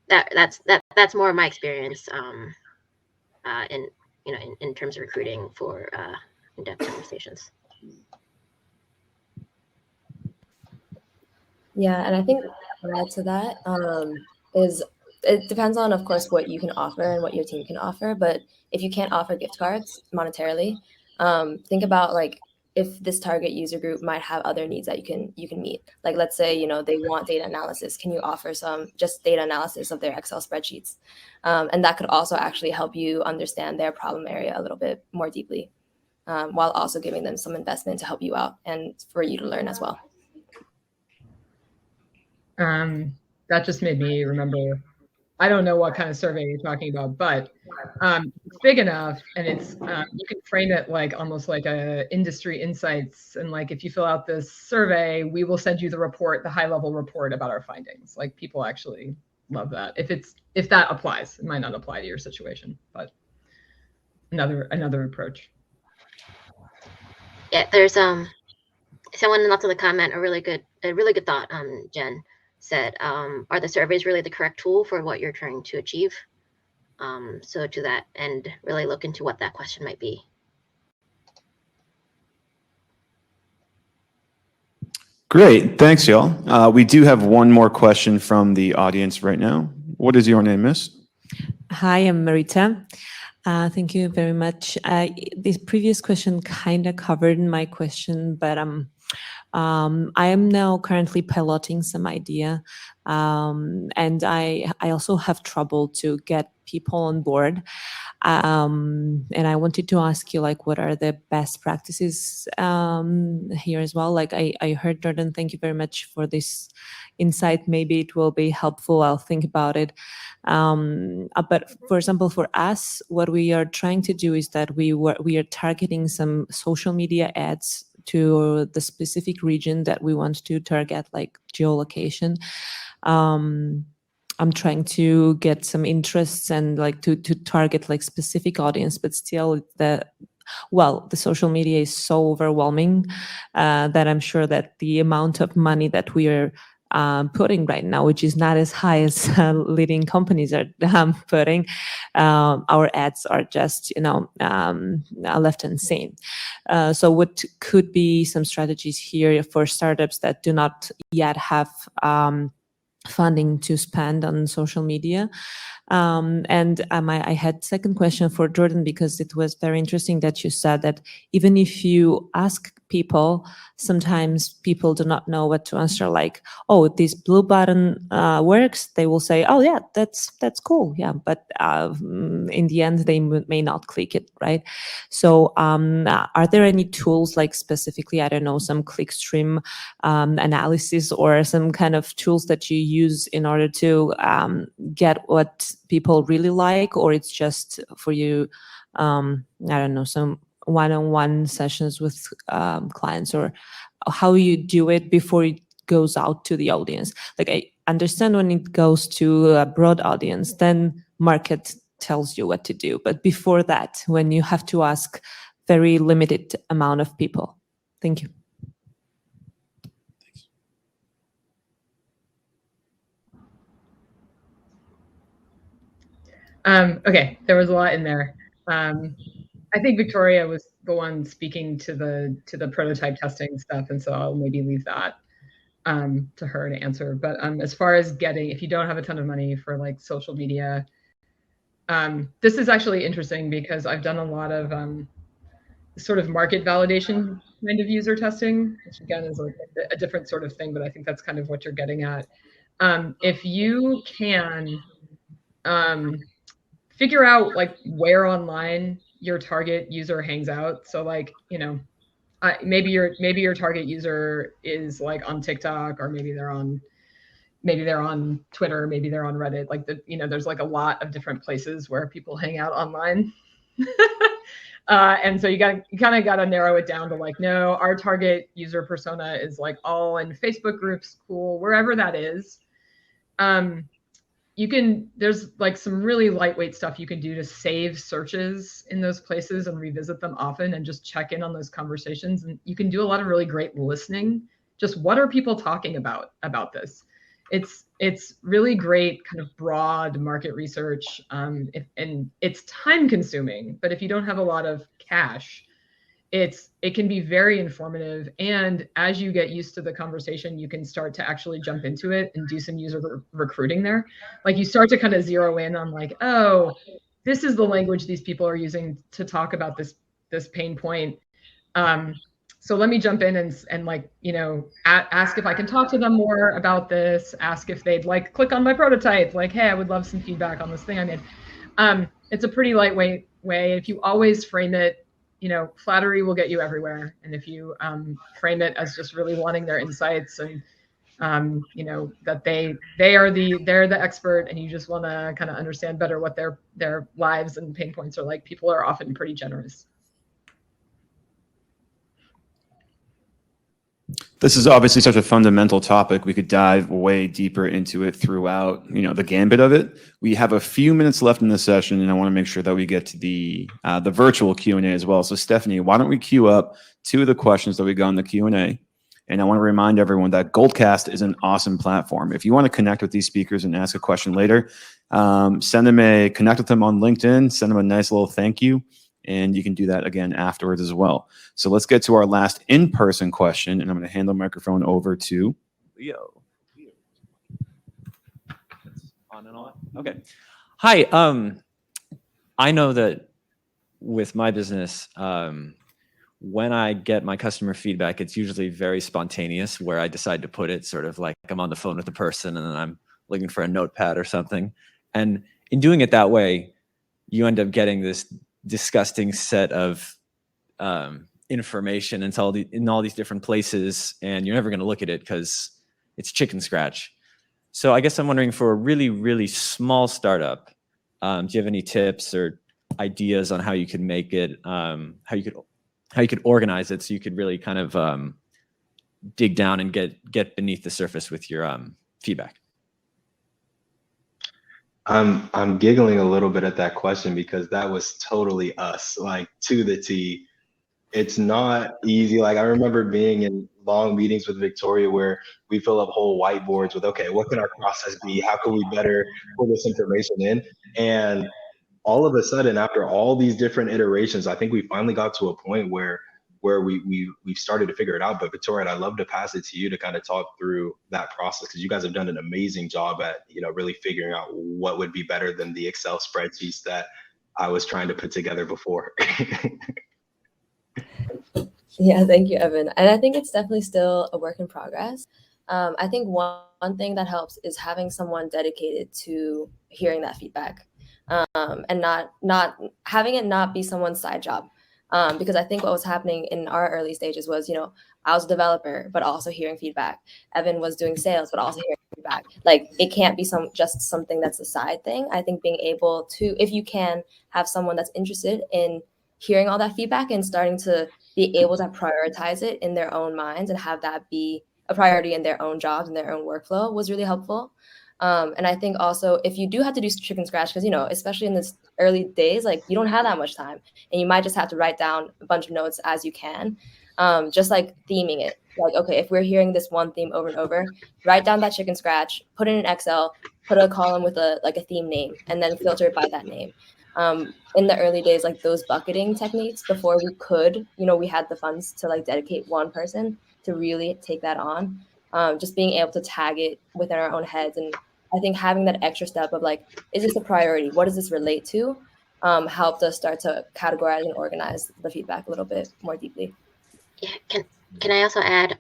Speaker 2: That's more of my experience in terms of recruiting for in-depth conversations.
Speaker 5: Yeah, and I think to add to that is it depends on, of course, what you can offer and what your team can offer. But if you can't offer gift cards monetarily, think about like if this target user group might have other needs that you can meet. Like let's say they want data analysis. Can you offer some just data analysis of their Excel spreadsheets? And that could also actually help you understand their problem area a little bit more deeply, while also giving them some investment to help you out and for you to learn as well.
Speaker 3: That just made me remember, I don't know what kind of survey you're talking about, but it's big enough, and it's you can frame it like almost like a industry insights, and like if you fill out this survey, we will send you the report, the high-level report about our findings. Like people actually love that. If that applies, it might not apply to your situation, but another approach.
Speaker 2: Yeah, there's someone left in the comment a really good thought. Jen said, are the surveys really the correct tool for what you're trying to achieve? So to that end, really look into what that question might be.
Speaker 6: Great. Thanks, y'all. We do have one more question from the audience right now. What is your name, miss?
Speaker 8: Hi, I'm Marita. Thank you very much. This previous question kind of covered my question, but I am now currently piloting some idea, and I also have trouble to get people on board. And I wanted to ask you, like, what are the best practices here as well? Like, I heard, Jordan, thank you very much for this insight. Maybe it will be helpful. I'll think about it. But for example, for us, what we are trying to do is that we are targeting some social media ads to the specific region that we want to target, like geolocation. I'm trying to get some interests and like to target like specific audience, but still the social media is so overwhelming that I'm sure that the amount of money that we are putting right now, which is not as high as leading companies are putting, our ads are just, left unseen. So what could be some strategies here for startups that do not yet have funding to spend on social media? I had second question for Jordan, because it was very interesting that you said that even if you ask people, sometimes people do not know what to answer. Like, oh, this blue button works. They will say, oh yeah, that's cool. Yeah, but in the end, they may not click it, right? So are there any tools, like specifically, I don't know, some clickstream analysis or some kind of tools that you use in order to get what people really like, or it's just for you, I don't know, some one-on-one sessions with clients, or how you do it before it goes out to the audience? Like, I understand when it goes to a broad audience, then market tells you what to do. But before that, when you have to ask very limited amount of people. Thank you.
Speaker 3: Okay, there was a lot in there. I think Victoria was the one speaking to the prototype testing stuff, and so I'll maybe leave that to her to answer. But as far as if you don't have a ton of money for like social media, this is actually interesting because I've done a lot of sort of market validation kind of user testing, which again is like a different sort of thing, but I think that's kind of what you're getting at. If you can figure out like where online your target user hangs out. So like, maybe your target user is like on TikTok, or maybe they're on Twitter, maybe they're on Reddit. Like there's like a lot of different places where people hang out online. And so you kind of got to narrow it down to like, no, our target user persona is like all in Facebook groups, cool, wherever that is. There's like some really lightweight stuff you can do to save searches in those places and revisit them often and just check in on those conversations. And you can do a lot of really great listening. Just what are people talking about this? It's really great kind of broad market research, and it's time consuming, but if you don't have a lot of cash, it can be very informative. And as you get used to the conversation, you can start to actually jump into it and do some user recruiting there. Like you start to kind of zero in on like, oh, this is the language these people are using to talk about this pain point. So let me jump in and like, ask if I can talk to them more about this, ask if they'd like click on my prototype, like, hey, I would love some feedback on this thing I made. It's a pretty lightweight way. If you always frame it, flattery will get you everywhere. And if you frame it as just really wanting their insights and, that they're the expert and you just want to kind of understand better what their lives and pain points are like, people are often pretty generous.
Speaker 6: This is obviously such a fundamental topic. We could dive way deeper into it throughout, the gambit of it. We have a few minutes left in the session, and I want to make sure that we get to the virtual Q&A as well. So Stephanie, why don't we queue up 2 of the questions that we got in the Q&A? And I want to remind everyone that Goldcast is an awesome platform. If you want to connect with these speakers and ask a question later, connect with them on LinkedIn, send them a nice little thank you. And you can do that again afterwards as well. So let's get to our last in-person question, and I'm going to hand the microphone over to Leo.
Speaker 9: On and on. Okay. Hi. I know that with my business, when I get my customer feedback, it's usually very spontaneous, where I decide to put it sort of like I'm on the phone with the person and then I'm looking for a notepad or something. And in doing it that way, you end up getting this disgusting set of information in all these different places, and you're never going to look at it because it's chicken scratch. So I guess I'm wondering, for a really, really small startup, do you have any tips or ideas on how you could make it, how you could how you could organize it so you could really kind of dig down and get beneath the surface with your feedback.
Speaker 4: I'm giggling a little bit at that question because that was totally us, like to the T. It's not easy. Like I remember being in long meetings with Victoria where we fill up whole whiteboards with, okay, what can our process be? How can we better pull this information in? And all of a sudden, after all these different iterations, I think we finally got to a point where we've started to figure it out. But Victoria, I'd love to pass it to you to kind of talk through that process, because you guys have done an amazing job at, you know, really figuring out what would be better than the Excel spreadsheets that I was trying to put together before.
Speaker 5: Yeah, thank you, Evan. And I think it's definitely still a work in progress. I think one thing that helps is having someone dedicated to hearing that feedback, and not having it not be someone's side job. Because I think what was happening in our early stages was, you know, I was a developer, but also hearing feedback. Evan was doing sales, but also hearing feedback. Like it can't be just something that's a side thing. I think being able to, if you can have someone that's interested in hearing all that feedback and starting to be able to prioritize it in their own minds and have that be a priority in their own jobs and their own workflow was really helpful. And I think also if you do have to do chicken scratch, because, you know, especially in this early days, like you don't have that much time and you might just have to write down a bunch of notes as you can, just like theming it. Like, okay, if we're hearing this one theme over and over, write down that chicken scratch, put it in Excel, put a column with a theme name, and then filter it by that name. In the early days, like those bucketing techniques, before we could, you know, we had the funds to like dedicate one person to really take that on. Just being able to tag it within our own heads. And I think having that extra step of like, is this a priority? What does this relate to? Helped us start to categorize and organize the feedback a little bit more deeply.
Speaker 2: Yeah, can I also add?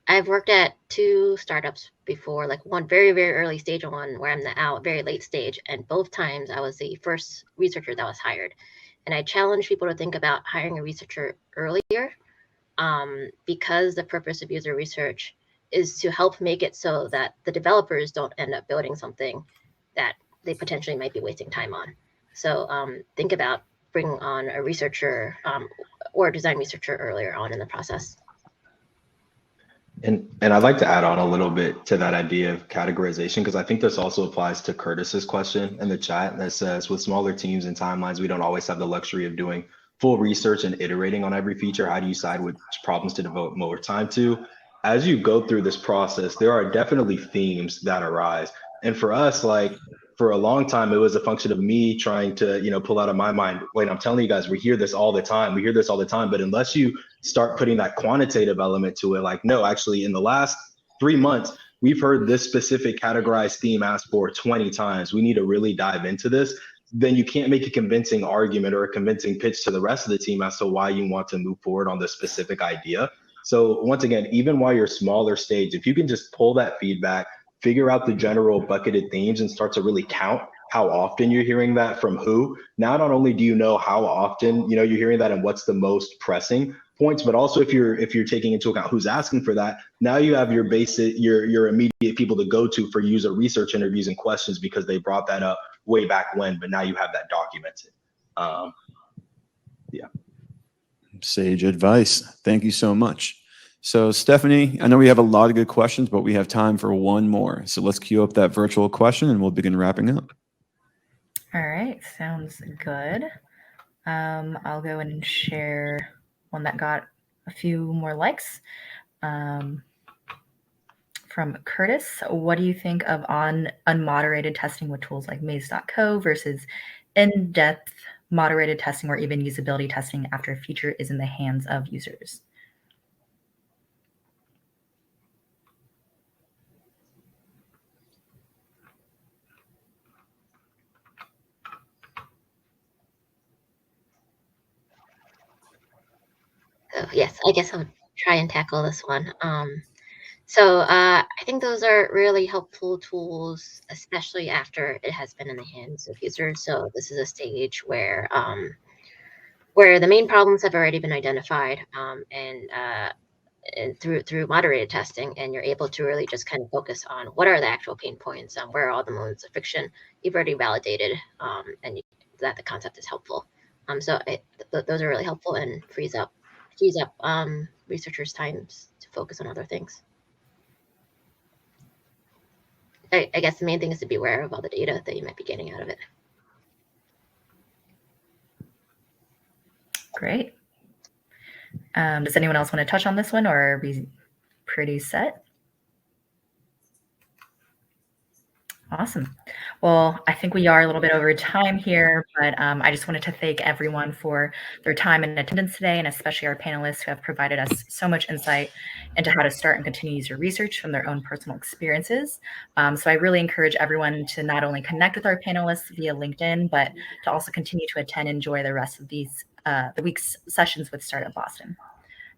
Speaker 2: I've worked at 2 startups before, like one very, very early stage and one where I'm now very late stage. And both times I was the first researcher that was hired. And I challenge people to think about hiring a researcher earlier, because the purpose of user research is to help make it so that the developers don't end up building something that they potentially might be wasting time on. So think about bringing on a researcher or a design researcher earlier on in the process.
Speaker 4: And I'd like to add on a little bit to that idea of categorization, because I think this also applies to Curtis's question in the chat that says, with smaller teams and timelines, we don't always have the luxury of doing full research and iterating on every feature. How do you decide which problems to devote more time to? As you go through this process, there are definitely themes that arise. And for us, like for a long time, it was a function of me trying to, you know, pull out of my mind, wait, I'm telling you guys, we hear this all the time. We hear this all the time. But unless you start putting that quantitative element to it, like, no, actually in the last 3 months, we've heard this specific categorized theme asked for 20 times. We need to really dive into this. Then you can't make a convincing argument or a convincing pitch to the rest of the team as to why you want to move forward on this specific idea. So once again, even while you're smaller stage, if you can just pull that feedback, figure out the general bucketed themes and start to really count how often you're hearing that from who, not only do you know how often, you know, you're hearing that and what's the most pressing points, but also if you're taking into account who's asking for that, now you have your basic, your immediate people to go to for user research interviews and questions because they brought that up way back when, but now you have that documented. Yeah.
Speaker 6: Sage advice. Thank you so much. So Stephanie, I know we have a lot of good questions, but we have time for one more. So let's queue up that virtual question and we'll begin wrapping up.
Speaker 1: All right, sounds good. I'll go and share one that got a few more likes. From Curtis, what do you think of unmoderated testing with tools like Maze.co versus in-depth moderated testing or even usability testing after a feature is in the hands of users?
Speaker 2: So yes, I guess I'll try and tackle this one. I think those are really helpful tools, especially after it has been in the hands of users. So this is a stage where the main problems have already been identified, and through moderated testing, and you're able to really just kind of focus on what are the actual pain points and where are all the moments of friction you've already validated, and that the concept is helpful. So those are really helpful and frees up researchers' times to focus on other things. I guess the main thing is to be aware of all the data that you might be getting out of it.
Speaker 1: Great. Does anyone else want to touch on this one, or are we pretty set? Awesome. Well, I think we are a little bit over time here, but I just wanted to thank everyone for their time and attendance today, and especially our panelists who have provided us so much insight into how to start and continue user research from their own personal experiences. So I really encourage everyone to not only connect with our panelists via LinkedIn, but to also continue to attend and enjoy the rest of these the week's sessions with Startup Boston.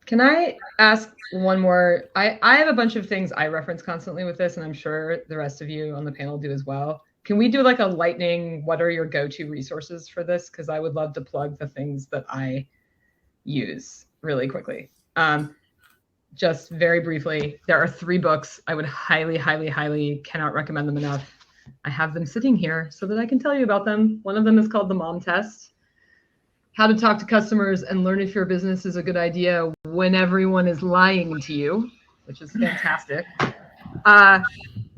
Speaker 3: Can I ask one more? I have a bunch of things I reference constantly with this, and I'm sure the rest of you on the panel do as well. Can we do like a lightning, what are your go-to resources for this? Because I would love to plug the things that I use really quickly. Just very briefly, there are 3 books I would highly, highly, highly cannot recommend them enough. I have them sitting here so that I can tell you about them. One of them is called The Mom Test: How to Talk to Customers and Learn If Your Business is a Good Idea When Everyone is Lying to You, which is fantastic.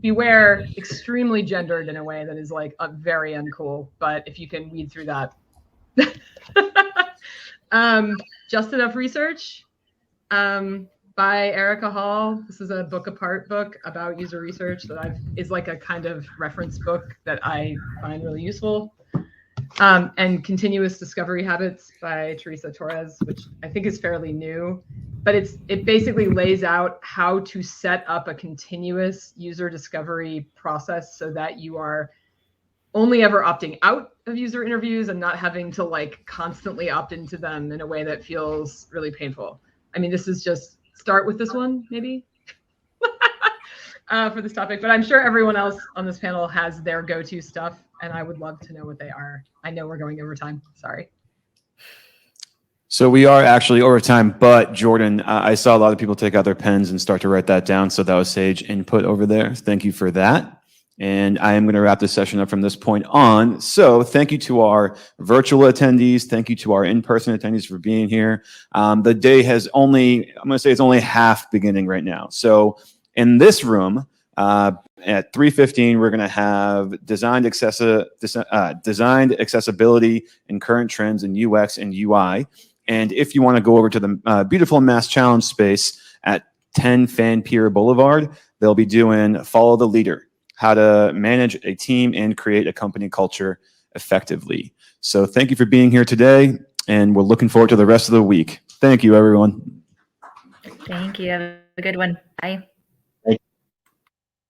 Speaker 3: Beware, extremely gendered in a way that is like very uncool, but if you can weed through that. Just Enough Research by Erica Hall. This is a book apart book about user research that is like a kind of reference book that I find really useful. And Continuous Discovery Habits by Teresa Torres, which I think is fairly new, but it basically lays out how to set up a continuous user discovery process so that you are only ever opting out of user interviews and not having to like constantly opt into them in a way that feels really painful. I mean, this is just start with this one, maybe. For this topic, but I'm sure everyone else on this panel has their go-to stuff, and I would love to know what they are. I know we're going over time. Sorry.
Speaker 6: So we are actually over time, but Jordan, I saw a lot of people take out their pens and start to write that down. So that was sage input over there. Thank you for that. And I am going to wrap this session up from this point on. So thank you to our virtual attendees. Thank you to our in-person attendees for being here. The day has only, I'm going to say it's only half beginning right now. So in this room, at 3:15, we're going to have designed accessibility and current trends in UX and UI. And if you want to go over to the beautiful Mass Challenge space at 10 Fan Pier Boulevard, they'll be doing Follow the Leader, how to manage a team and create a company culture effectively. So thank you for being here today, and we're looking forward to the rest of the week. Thank you, everyone.
Speaker 1: Thank you. Have a good one. Bye.